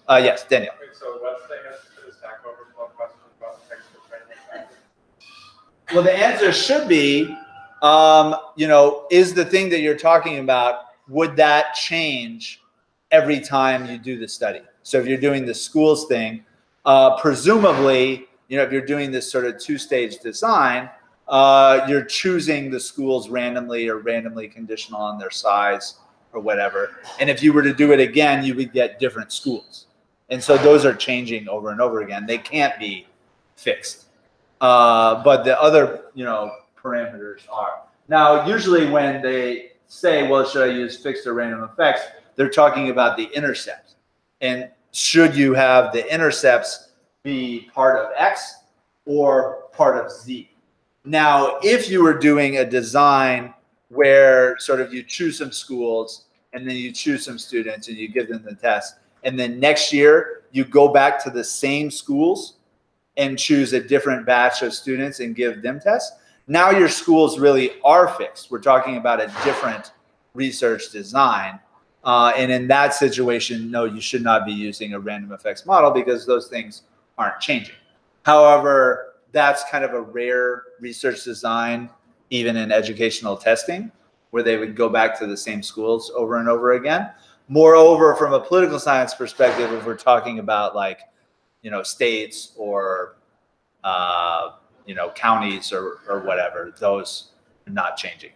yes, Daniel. So what's the answer to the Stack Overflow question about fixed and random? Well, the answer should be, you know, is the thing that you're talking about, would that change every time you do the study? So if you're doing the schools thing, presumably, you know, if you're doing this sort of two-stage design, you're choosing the schools randomly or randomly conditional on their size or whatever. And if you were to do it again, you would get different schools. And so those are changing over and over again. They can't be fixed. But the other, you know, parameters are. Now, usually when they say, well, should I use fixed or random effects, they're talking about the intercept. And should you have the intercepts be part of X or part of Z? Now, if you were doing a design where sort of you choose some schools and then you choose some students and you give them the test. And then next year, you go back to the same schools and choose a different batch of students and give them tests. Now your schools really are fixed. We're talking about a different research design. And in that situation, no, you should not be using a random effects model because those things aren't changing. However, that's kind of a rare research design, even in educational testing, where they would go back to the same schools over and over again. Moreover, from a political science perspective, if we're talking about like, you know, states or, you know, counties or whatever, those are not changing.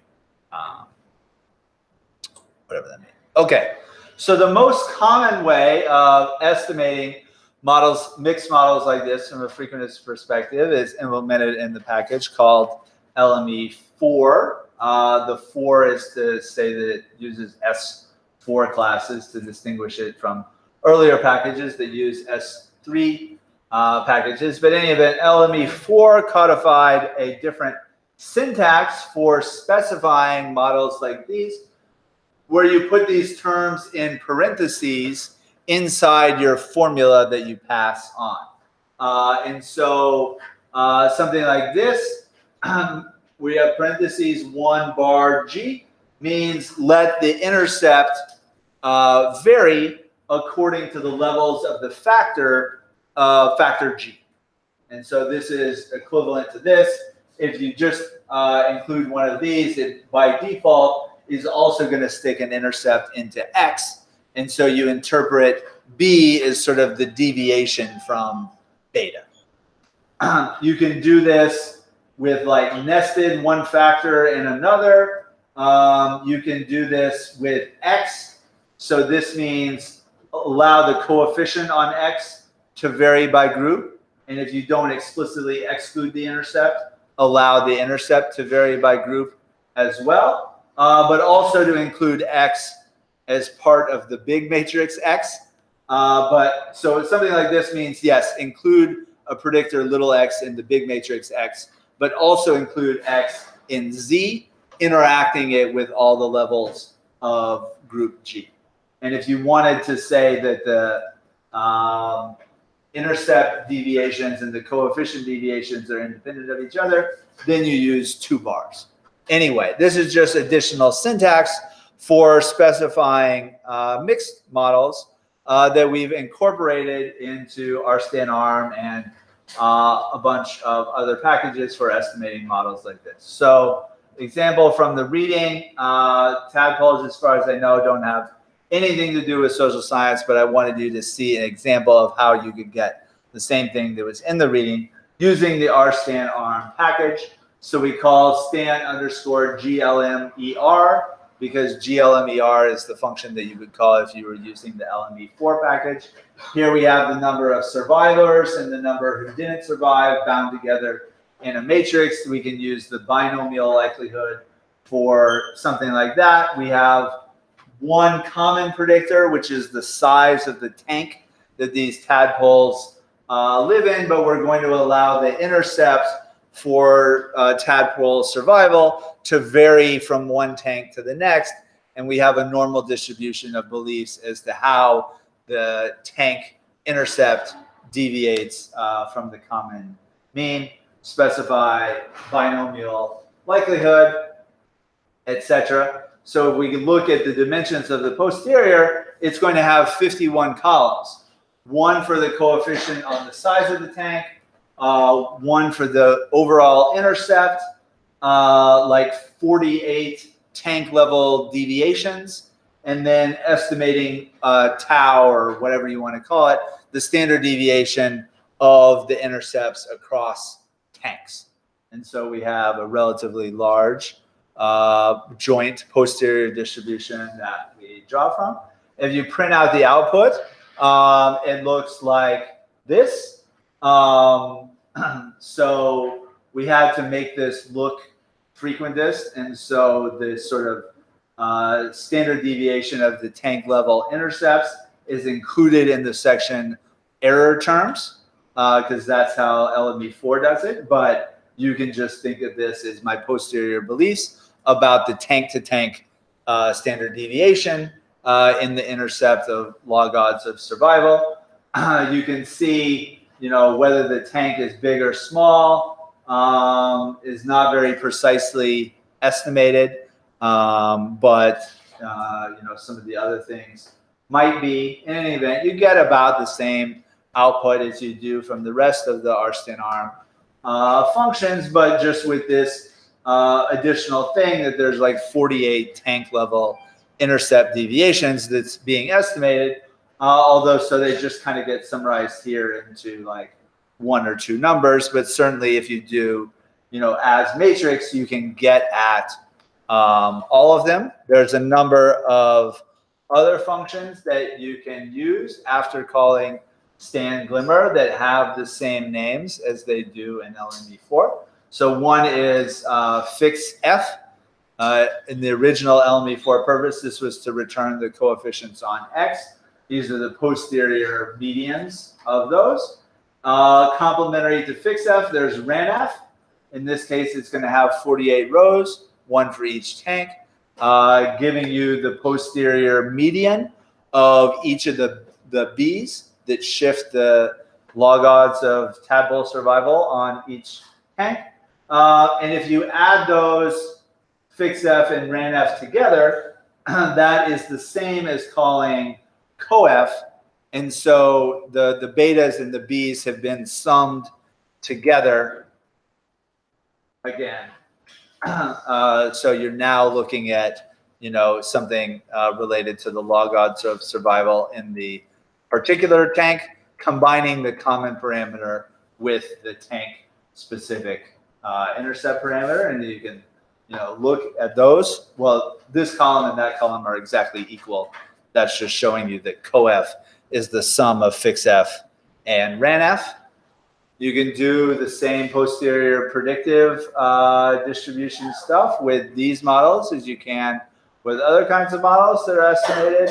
Whatever that means. Okay, so the most common way of estimating models, mixed models like this from a frequentist perspective is implemented in the package called LME4. The 4 is to say that it uses S4 classes to distinguish it from earlier packages that use S3 packages. But in any event, LME4 codified a different syntax for specifying models like these, where you put these terms in parentheses inside your formula that you pass on. And so something like this, we have parentheses 1 bar G, means let the intercept vary according to the levels of the factor G. And so this is equivalent to this. If you just include one of these, it by default is also going to stick an intercept into X. And so you interpret B as sort of the deviation from beta. You can do this with like nested one factor and another. You can do this with X. So this means allow the coefficient on X to vary by group. And if you don't explicitly exclude the intercept, allow the intercept to vary by group as well. But also to include X as part of the big matrix X. But so something like this means, yes, include a predictor little x in the big matrix X, but also include X in Z, interacting it with all the levels of group G. And if you wanted to say that the intercept deviations and the coefficient deviations are independent of each other, then you use 2 bars. Anyway, this is just additional syntax for specifying mixed models that we've incorporated into rstanarm and a bunch of other packages for estimating models like this. So, example from the reading, tadpoles, as far as I know, don't have anything to do with social science, but I wanted you to see an example of how you could get the same thing that was in the reading using the rstanarm package. So we call stan underscore glmer because glmer is the function that you would call if you were using the LME4 package. Here we have the number of survivors and the number who didn't survive bound together in a matrix. We can use the binomial likelihood for something like that. We have one common predictor, which is the size of the tank that these tadpoles live in, but we're going to allow the intercept for tadpole survival to vary from one tank to the next. And we have a normal distribution of beliefs as to how the tank intercept deviates from the common mean, specify binomial likelihood, etc. So if we can look at the dimensions of the posterior, it's going to have 51 columns. One for the coefficient on the size of the tank, one for the overall intercept, like 48 tank level deviations, and then estimating tau or whatever you want to call it, the standard deviation of the intercepts across tanks. And so we have a relatively large joint posterior distribution that we draw from. If you print out the output, it looks like this. So we had to make this look frequentist, and so the sort of standard deviation of the tank level intercepts is included in the section error terms, because that's how LME4 does it. But you can just think of this as my posterior beliefs about the tank-to-tank standard deviation, in the intercept of log odds of survival. You can see, whether the tank is big or small is not very precisely estimated, but some of the other things might be. In any event, you get about the same output as you do from the rest of the rstanarm functions, but just with this additional thing that there's like 48 tank level intercept deviations that's being estimated, although so they just kind of get summarized here into like 1 or 2 numbers, but certainly if you do, as matrix, you can get at all of them. There's a number of other functions that you can use after calling Stan Glimmer that have the same names as they do in LME4. So one is fix f. In the original LME4 purpose, this was to return the coefficients on x. These are the posterior medians of those. Complementary to fix f, there's ranf. In this case, it's going to have 48 rows, 1 for each tank, giving you the posterior median of each of the B's that shift the log odds of tadpole survival on each tank. And if you add those fixf and ranf together, that is the same as calling coef. And so the betas and the B's have been summed together again. So you're now looking at, something related to the log odds of survival in the particular tank, combining the common parameter with the tank specific intercept parameter, and you can look at those. Well, this column and that column are exactly equal. That's just showing you that coef is the sum of fixf and ranf. You can do the same posterior predictive distribution stuff with these models as you can with other kinds of models that are estimated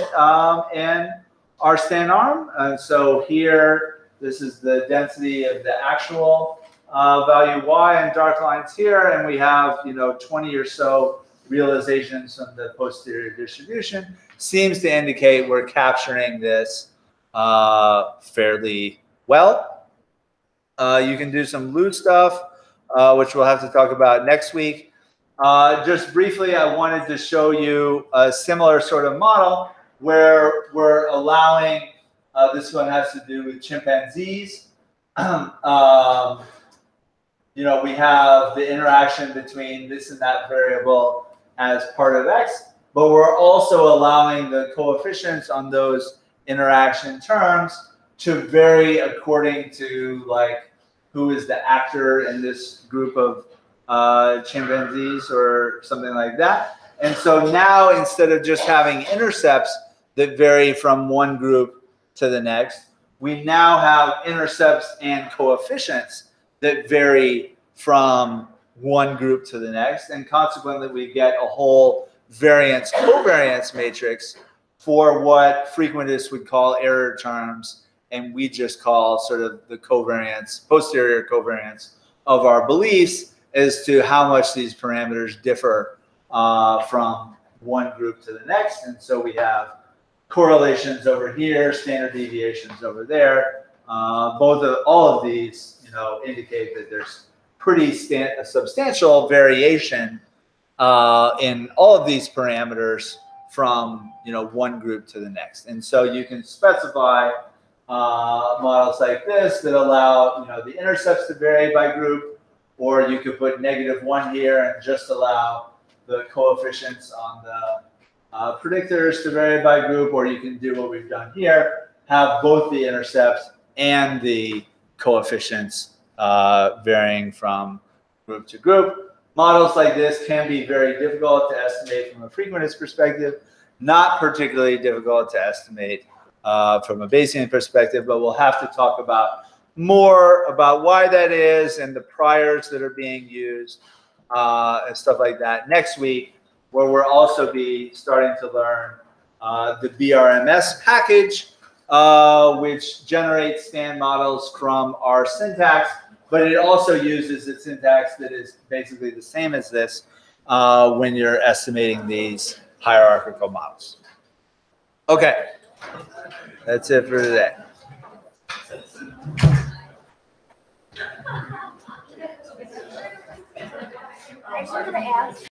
in rstanarm. And so here, this is the density of the actual value y and dark lines here, and we have 20 or so realizations from the posterior distribution. Seems to indicate we're capturing this fairly well. You can do some loot stuff, which we'll have to talk about next week. Just briefly, I wanted to show you a similar sort of model where we're allowing, this one has to do with chimpanzees. We have the interaction between this and that variable as part of x, but we're also allowing the coefficients on those interaction terms to vary according to like who is the actor in this group of chimpanzees or something like that. And so now instead of just having intercepts that vary from one group to the next, we now have intercepts and coefficients that vary from one group to the next, and consequently we get a whole variance covariance matrix for what frequentists would call error terms, and we just call sort of the covariance, posterior covariance of our beliefs as to how much these parameters differ from one group to the next. And so we have correlations over here, standard deviations over there. All of these, indicate that there's pretty substantial variation in all of these parameters from one group to the next. And so you can specify models like this that allow the intercepts to vary by group, or you could put -1 here and just allow the coefficients on the predictors to vary by group, or you can do what we've done here, have both the intercepts and the coefficients varying from group to group. Models like this can be very difficult to estimate from a frequentist perspective, not particularly difficult to estimate from a Bayesian perspective, but we'll have to talk about more about why that is and the priors that are being used and stuff like that next week, where we'll also be starting to learn the BRMS package, which generates Stan models from our syntax, but it also uses a syntax that is basically the same as this when you're estimating these hierarchical models. Okay. That's it for today. I just wanted to ask.